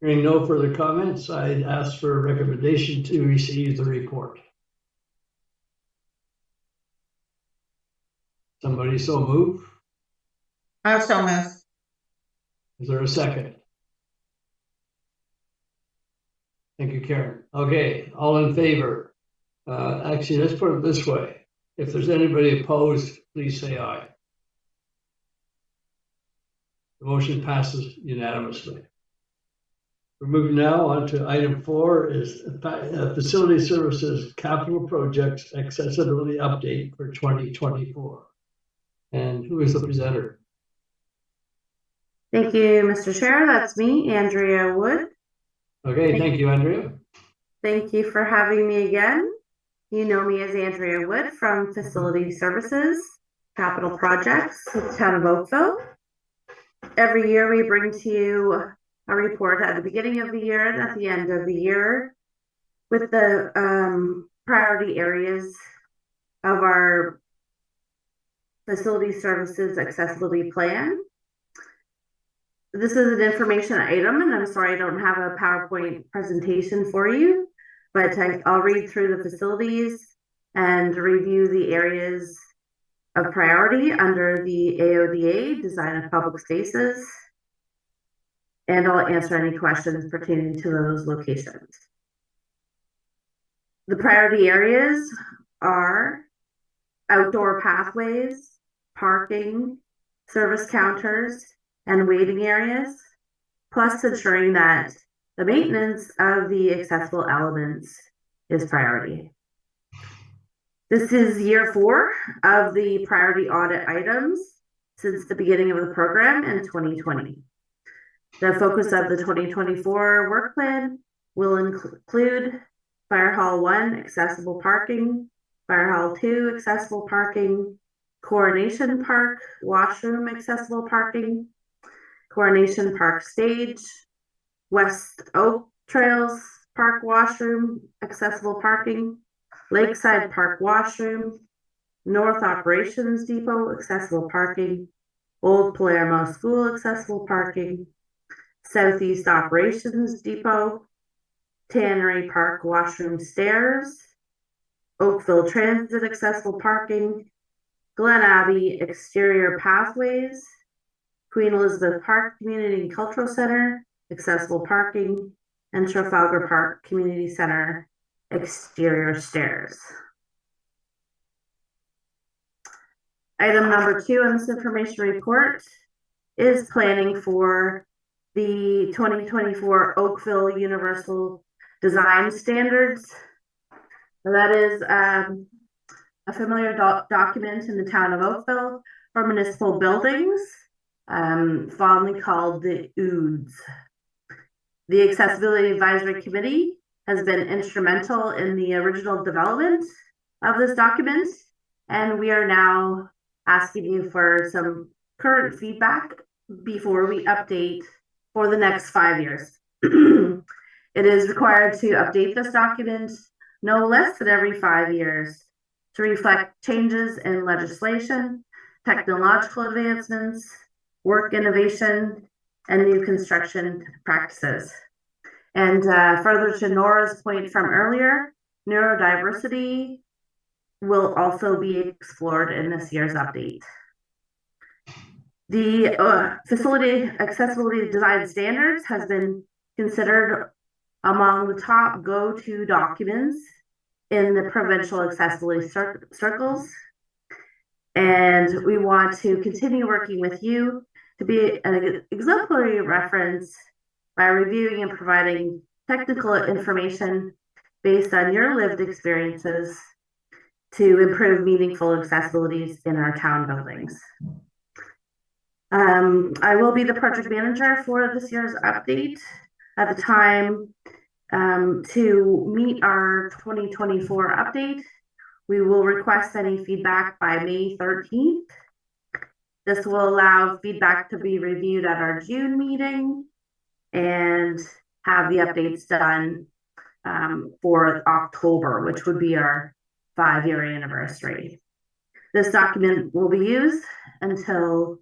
S1: Hearing no further comments, I'd ask for a recommendation to receive the report. Somebody so move?
S3: Also move.
S1: Is there a second? Thank you, Karen. Okay, all in favor? Actually, let's put it this way. If there's anybody opposed, please say aye. The motion passes unanimously. We're moving now on to item 4 is Facility Services Capital Projects Accessibility Update for 2024. And who is the presenter?
S8: Thank you, Mr. Chair. That's me, Andrea Wood.
S1: Okay, thank you, Andrea.
S8: Thank you for having me again. You know me as Andrea Wood from Facility Services Capital Projects with the town of Oakville. Every year we bring to you a report at the beginning of the year and at the end of the year with the priority areas of our Facility Services Accessibility Plan. This is an information item, and I'm sorry I don't have a PowerPoint presentation for you, but I'll read through the facilities and review the areas of priority under the AODA, Design of Public Spaces, and I'll answer any questions pertaining to those locations. The priority areas are outdoor pathways, parking, service counters, and waiting areas, plus ensuring that the maintenance of the accessible elements is priority. This is year 4 of the priority audit items since the beginning of the program in 2020. The focus of the 2024 work plan will include Fire Hall 1 accessible parking, Fire Hall 2 accessible parking, Coronation Park washroom accessible parking, Coronation Park stage, West Oak Trails Park washroom accessible parking, Lakeside Park washroom, North Operations Depot accessible parking, Old Palermo School accessible parking, Southeast Operations Depot, Tannery Park washroom stairs, Oakville Transit accessible parking, Glen Abbey exterior pathways, Queen Elizabeth Park Community and Cultural Center accessible parking, and Trafalgar Park Community Center exterior stairs. Item number 2 on this information report is planning for the 2024 Oakville Universal Design Standards. That is a familiar document in the town of Oakville for municipal buildings, fondly called the OODs. The Accessibility Advisory Committee has been instrumental in the original development of this document, and we are now asking you for some current feedback before we update for the next 5 years. It is required to update this document no less than every 5 years to reflect changes in legislation, technological advancements, work innovation, and new construction practices. And further to Nora's point from earlier, neurodiversity will also be explored in this year's update. The Facility Accessibility Design Standards has been considered among the top go-to documents in the provincial accessibility circles. And we want to continue working with you to be an exemplary reference by reviewing and providing technical information based on your lived experiences to improve meaningful accessibilities in our town buildings. I will be the project manager for this year's update. At the time to meet our 2024 update, we will request any feedback by May 13th. This will allow feedback to be reviewed at our June meeting and have the updates done for October, which would be our 5-year anniversary. This document will be used until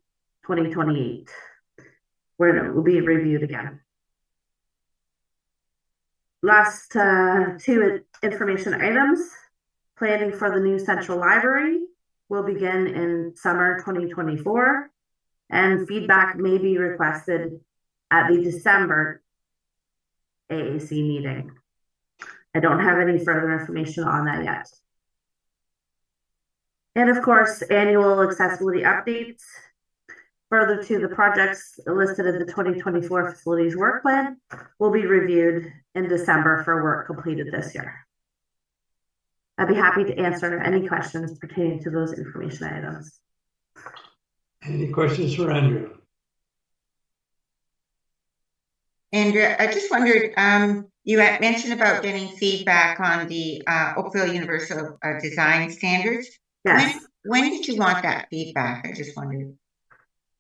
S8: 2028, where it will be reviewed again. Last two information items. Planning for the new central library will begin in summer 2024, and feedback may be requested at the December AAC meeting. I don't have any further information on that yet. And of course, annual accessibility updates. Further to the projects listed in the 2024 facilities work plan will be reviewed in December for work completed this year. I'd be happy to answer any questions pertaining to those information items.
S1: Any questions for Andrew?
S3: Andrea, I just wondered, you had mentioned about getting feedback on the Oakville Universal Design Standards.
S8: Yes.
S3: When did you want that feedback? I just wondered.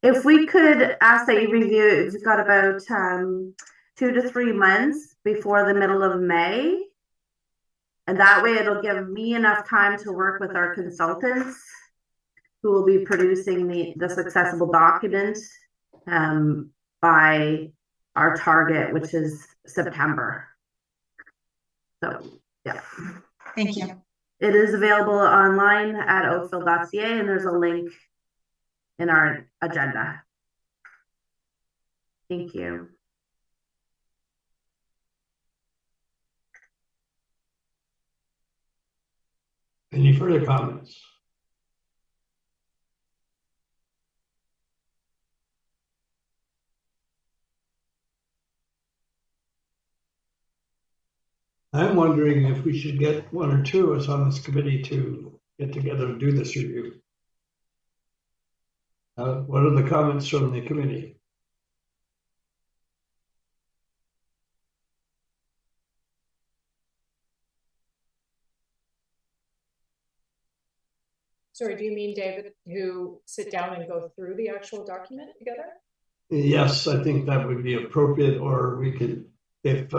S8: If we could ask that you review it, we've got about 2 to 3 months before the middle of May. And that way it'll give me enough time to work with our consultants who will be producing this accessible document by our target, which is September. So, yeah.
S3: Thank you.
S8: It is available online at oakville.ca, and there's a link in our agenda. Thank you.
S1: Any further comments? I'm wondering if we should get one or two of us on this committee to get together and do this review. What are the comments from the committee?
S9: Sorry, do you mean, David, who sit down and go through the actual document together?
S1: Yes, I think that would be appropriate, or we could, if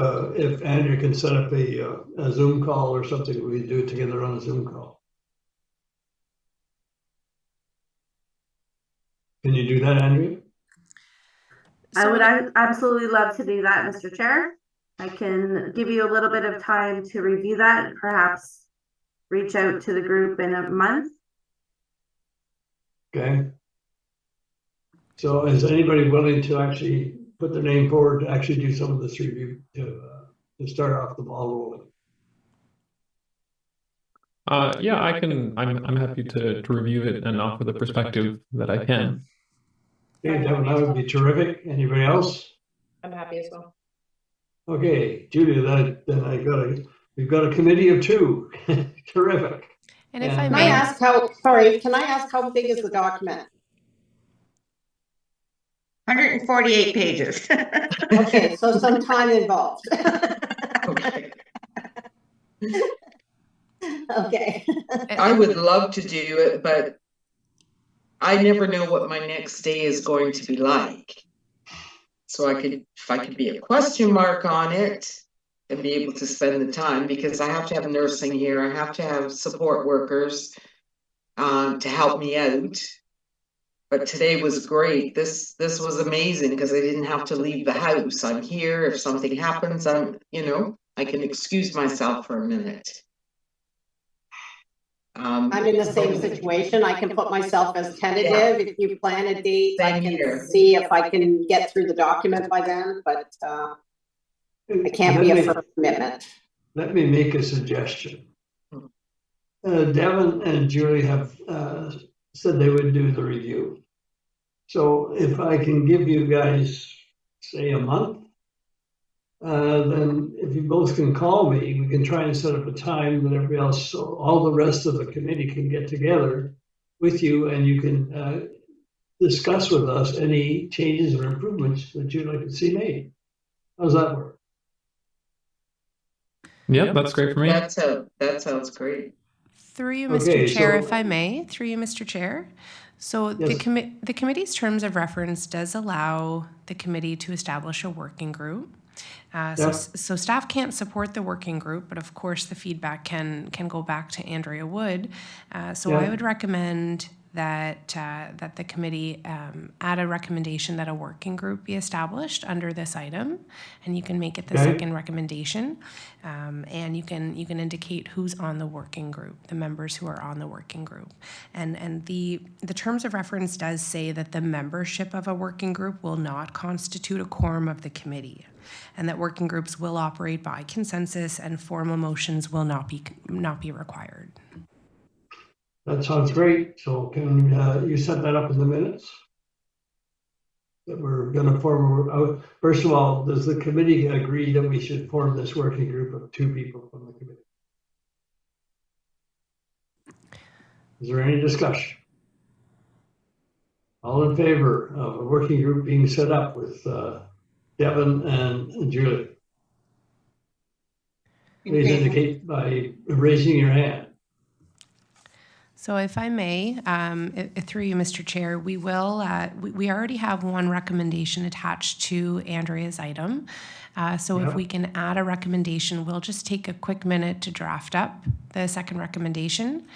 S1: Andrew can set up a Zoom call or something, we could do it together on a Zoom call. Can you do that, Andrew?
S8: I would absolutely love to do that, Mr. Chair. I can give you a little bit of time to review that and perhaps reach out to the group in a month.
S1: Okay. So is anybody willing to actually put their name forward to actually do some of this review to start off the ball rolling?
S10: Yeah, I can. I'm happy to review it and offer the perspective that I can.
S1: Okay, that would be terrific. Anybody else?
S9: I'm happy as well.
S1: Okay, Judy, we've got a committee of 2. Terrific.
S4: And if I
S7: Can
S4: may
S7: I ask how big is the document?
S3: 148 pages.
S7: Okay, so some time involved.
S6: Okay.
S7: Okay.
S6: I would love to do it, but I never know what my next day is going to be like. So if I could be a question mark on it and be able to spend the time, because I have to have nursing here, I have to have support workers to help me out. But today was great. This was amazing because I didn't have to leave the house. I'm here. If something happens, I can excuse myself for a minute.
S7: I'm in the same situation. I can put myself as tentative. If you plan a date, I can see if I can get through the document by then, but I can't be a firm commitment.
S1: Let me make a suggestion. Devin and Julie have said they would do the review. So if I can give you guys, say, a month, then if you both can call me, we can try and set up a time that everybody else, so all the rest of the committee can get together with you, and you can discuss with us any changes or improvements that you'd like to see made. How does that work?
S10: Yeah, that's great for me.
S6: That sounds great.
S4: Through you, Mr. Chair, if I may, through you, Mr. Chair. So
S1: yes.
S4: The committee's terms of reference does allow the committee to establish a working group. So staff can't support the working group, but of course the feedback can go back to Andrea Wood. I would recommend that the committee add a recommendation that a working group be established under this item, and you can make it the second recommendation, and you can indicate who's on the working group, the members who are on the working group, and the terms of reference does say that the membership of a working group will not constitute a quorum of the committee, and that working groups will operate by consensus and formal motions will not be required.
S1: That sounds great. So can you set that up in the minutes? That we're going to form, first of all, does the committee agree that we should form this working group of 2 people from the committee? Is there any discussion? All in favor of a working group being set up with Devin and Julie? Please indicate by raising your hand.
S4: So if I may, through you, Mr. Chair, we will, we already have one recommendation attached to Andrea's item. If we can add a recommendation, we'll just take a quick minute to draft up the second recommendation,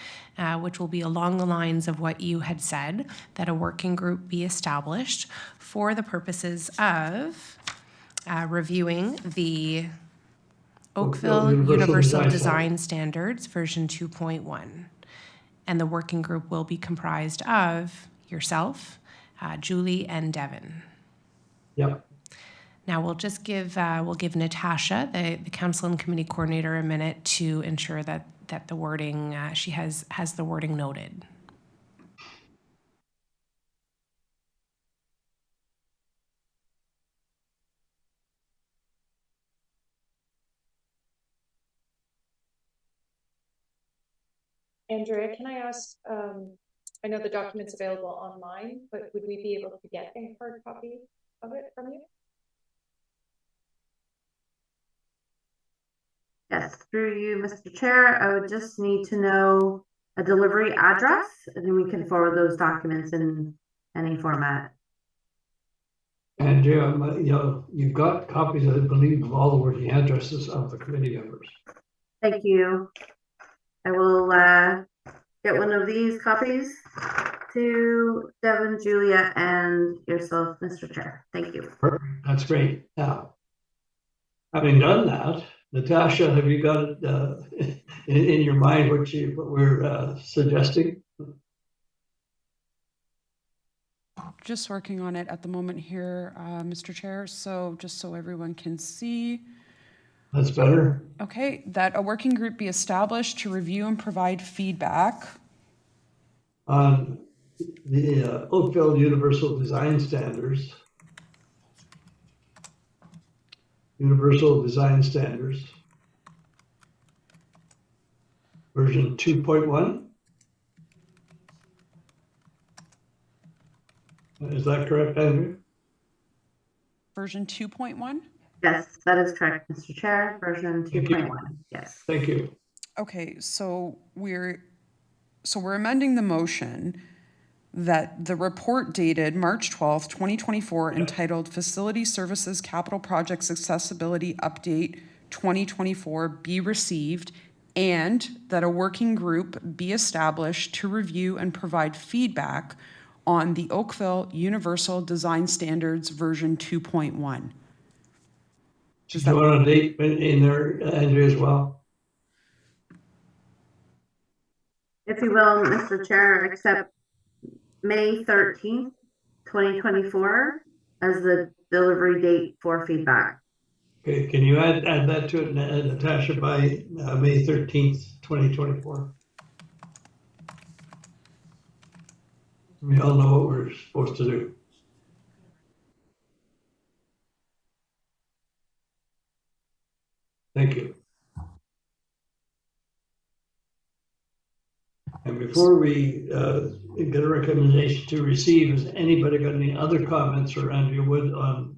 S4: which will be along the lines of what you had said, that a working group be established for the purposes of reviewing the Oakville Universal Design Standards version 2.1. And the working group will be comprised of yourself, Julie, and Devin.
S1: Yep.
S4: Now we'll just give Natasha, the council and committee coordinator, a minute to ensure that the wording she has the wording noted.
S9: Andrea, can I ask, I know the document's available online, but would we be able to get a hard copy of it from you?
S8: Yes, through you, Mr. Chair, I would just need to know a delivery address, and then we can forward those documents in any format.
S1: And you've got copies, I believe, of all the working addresses of the committee members.
S8: Thank you. I will get one of these copies to Devin, Julia, and yourself, Mr. Chair. Thank you.
S1: Perfect. That's great. Now, having done that, Natasha, have you got it in your mind what we're suggesting?
S2: Just working on it at the moment here, Mr. Chair. So just so everyone can see.
S1: That's better.
S2: Okay, that a working group be established to review and provide feedback
S1: on the Oakville Universal Design Standards. Universal Design Standards. Version 2.1. Is that correct, Andrew?
S2: Version 2.1?
S8: Yes, that is correct, Mr. Chair. Version 2.1. Yes.
S1: Thank you.
S2: Okay, so we're amending the motion that the report dated March 12th, 2024, entitled Facility Services Capital Projects Accessibility Update 2024 be received, and that a working group be established to review and provide feedback on the Oakville Universal Design Standards version 2.1.
S1: Do you want a date in there, Andrew, as well?
S8: If you will, Mr. Chair, accept May 13th, 2024 as the delivery date for feedback.
S1: Okay, can you add that to it, Natasha, by May 13th, 2024? We all know what we're supposed to do. Thank you. And before we get a recommendation to receive, has anybody got any other comments for Andrea Wood on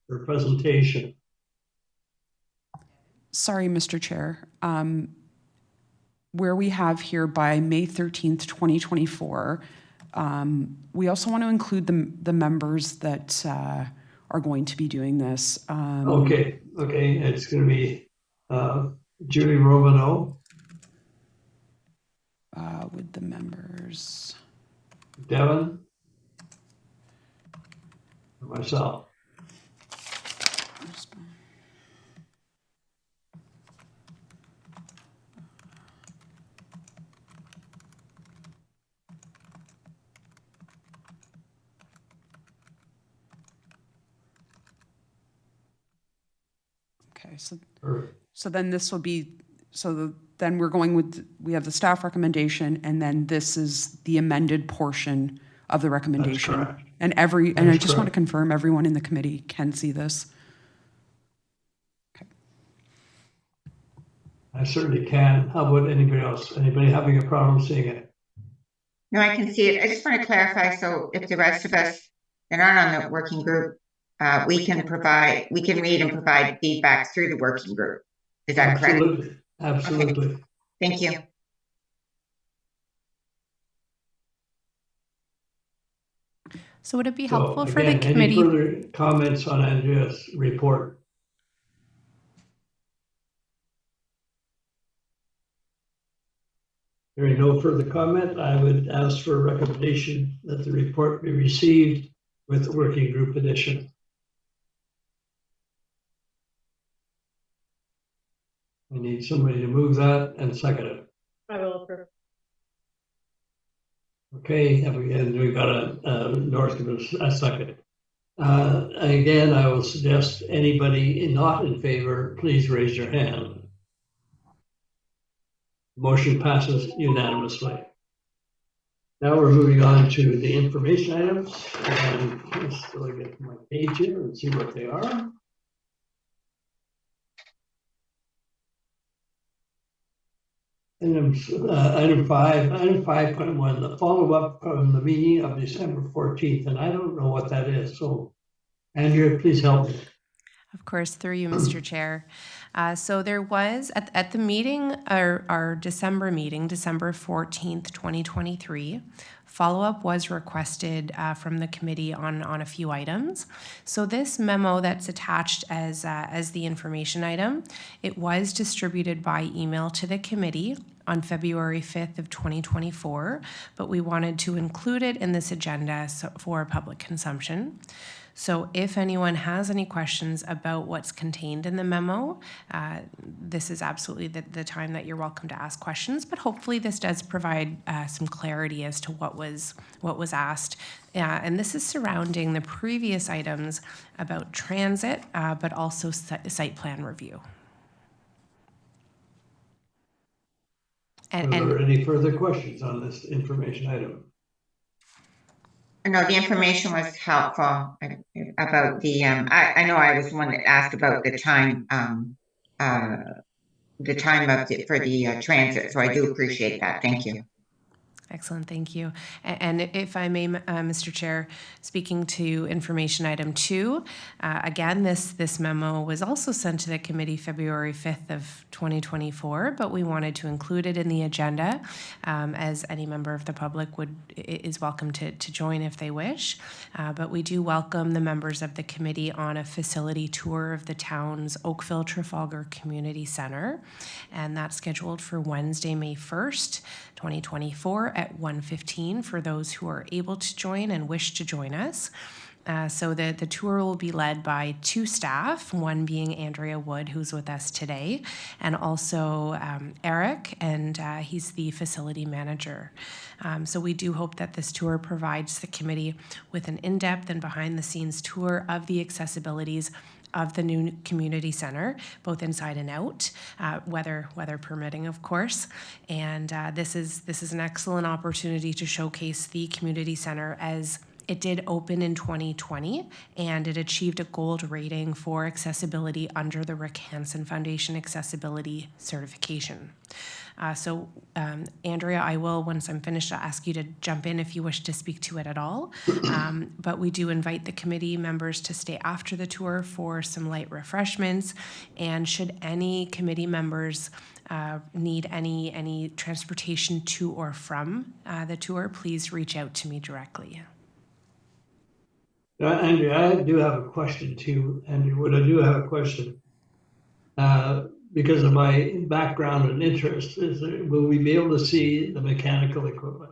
S1: her presentation?
S2: Sorry, Mr. Chair. Where we have here by May 13th, 2024, we also want to include the members that are going to be doing this.
S1: Okay, it's gonna be Julie Romano,
S2: With the members.
S1: Devin, and myself.
S2: Okay, so then this will be, then we're going with, we have the staff recommendation, and then this is the amended portion of the recommendation.
S1: That's correct.
S2: And I just want to confirm everyone in the committee can see this. Okay.
S1: I certainly can. How about anybody else? Anybody having a problem seeing it?
S3: No, I can see it. I just want to clarify, so if the rest of us that aren't on the working group, we can read and provide feedback through the working group. Is that correct?
S1: Absolutely.
S3: Okay. Thank you.
S4: So would it be helpful for the
S1: Any
S4: committee?
S1: further comments on Andrea's report? Hearing no further comment, I would ask for a recommendation that the report be received with the working group addition. I need somebody to move that and second it.
S9: I will approve.
S1: Okay, and we got a North give us a second. Again, I will suggest anybody not in favor, please raise your hand. Motion passes unanimously. Now we're moving on to the information items, and let's go get my page here and see what they are. Item 5.1, the follow-up from the meeting of December 14th, and I don't know what that is. So, Andrea, please help me.
S4: Of course, through you, Mr. Chair. So there was, at the meeting, our December meeting, December 14th, 2023, follow-up was requested from the committee on a few items. So this memo that's attached as the information item, it was distributed by email to the committee on February 5th of 2024, but we wanted to include it in this agenda for public consumption. So if anyone has any questions about what's contained in the memo, this is absolutely the time that you're welcome to ask questions, but hopefully this does provide some clarity as to what was asked. And this is surrounding the previous items about transit, but also site plan review.
S1: Are there any further questions on this information item?
S3: No, the information was helpful about the, I know I was the one that asked about the time for the transit, so I do appreciate that. Thank you.
S4: Excellent, thank you. And if I may, Mr. Chair, speaking to information item 2, again, this memo was also sent to the committee February 5th of 2024, but we wanted to include it in the agenda as any member of the public is welcome to join if they wish. But we do welcome the members of the committee on a facility tour of the town's Oakville Trafalgar Community Center, and that's scheduled for Wednesday, May 1st, 2024 at 1:15 for those who are able to join and wish to join us. So the tour will be led by 2 staff, one being Andrea Wood, who's with us today, and also Eric, and he's the facility manager. So we do hope that this tour provides the committee with an in-depth and behind-the-scenes tour of the accessibilities of the new community center, both inside and out, weather permitting, of course. And this is an excellent opportunity to showcase the community center, as it did open in 2020, and it achieved a gold rating for accessibility under the Rick Hansen Foundation Accessibility Certification. So Andrea, I will, once I'm finished, I'll ask you to jump in if you wish to speak to it at all. But we do invite the committee members to stay after the tour for some light refreshments. And should any committee members need any transportation to or from the tour, please reach out to me directly.
S1: Andrew, I do have a question too, Andrew. What I do have a question, because of my background and interest, is will we be able to see the mechanical equipment?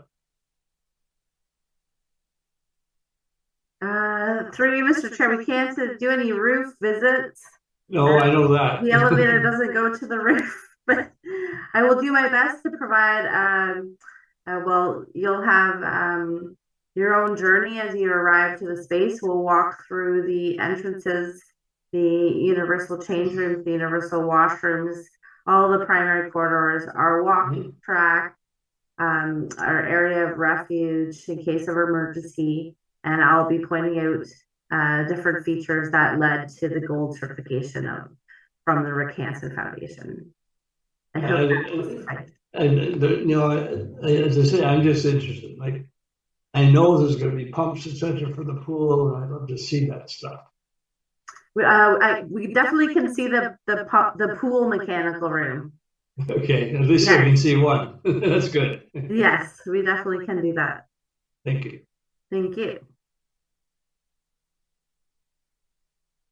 S8: Through you, Mr. Chair, we can't do any roof visits.
S1: No, I know that.
S8: The elevator doesn't go to the roof, but I will do my best to provide, well, you'll have your own journey as you arrive to the space. We'll walk through the entrances, the universal change rooms, the universal washrooms, all the primary corridors, our walking track, our area of refuge in case of emergency, and I'll be pointing out different features that led to the gold certification from the Rick Hansen Foundation.
S1: And you know, as I say, I'm just interested. Like, I know there's going to be pumps, etc., for the pool, and I'd love to see that stuff.
S8: We definitely can see the pool mechanical room.
S1: Okay, at least I can see one. That's good.
S8: Yes, we definitely can do that.
S1: Thank you.
S8: Thank you.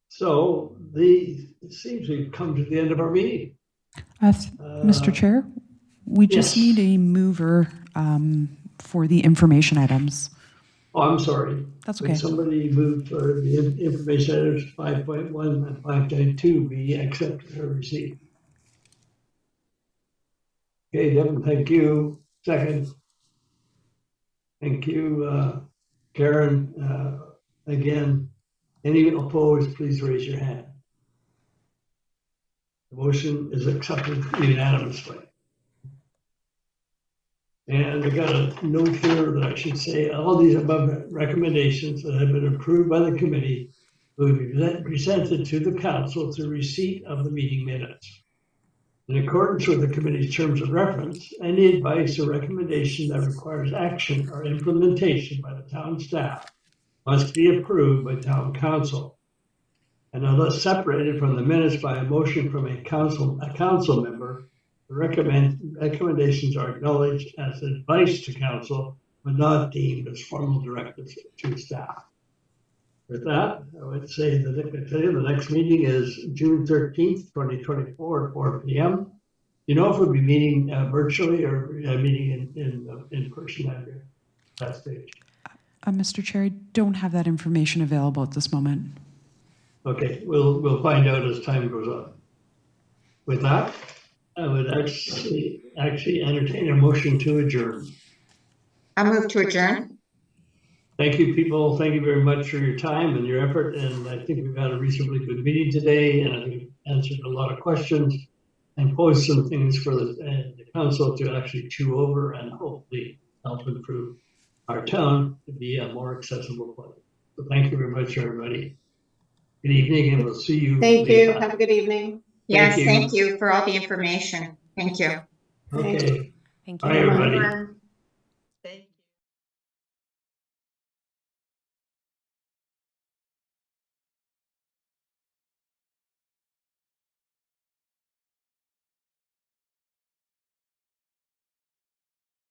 S1: So it seems we've come to the end of our meeting.
S2: Mr. Chair, we just need a mover for the information items.
S1: Oh, I'm sorry.
S2: That's okay.
S1: Can somebody move for the information items 5.1 and 5.2 be accepted or received? Okay, Devin, thank you. Second. Thank you, Karen. Again, any opposed, please raise your hand. The motion is accepted unanimously. And I got a note here that I should say all these above recommendations that have been approved by the committee will be presented to the council through receipt of the meeting minutes. In accordance with the committee's terms of reference, any advice or recommendation that requires action or implementation by the town staff must be approved by town council. And unless separated from the minutes by a motion from a council member, the recommendations are acknowledged as advice to council, but not deemed as formal directives to staff. With that, I would say that the next meeting is June 13th, 2024 at 4 p.m. You know if we'll be meeting virtually or meeting in person at that stage?
S2: Mr. Chair, I don't have that information available at this moment.
S1: Okay, we'll find out as time goes on. With that, I would actually entertain a motion to adjourn.
S3: I move to adjourn.
S1: Thank you, people. Thank you very much for your time and your effort. And I think we've had a reasonably good meeting today, and I think we've answered a lot of questions and posed some things for the council to actually chew over and hopefully help improve our town to be a more accessible place. So thank you very much, everybody. Good evening, and we'll see you.
S7: Thank you. Have a good evening.
S3: Yes, thank you for all the information. Thank you.
S1: Okay.
S8: Thank
S1: Bye,
S8: you.
S1: everybody.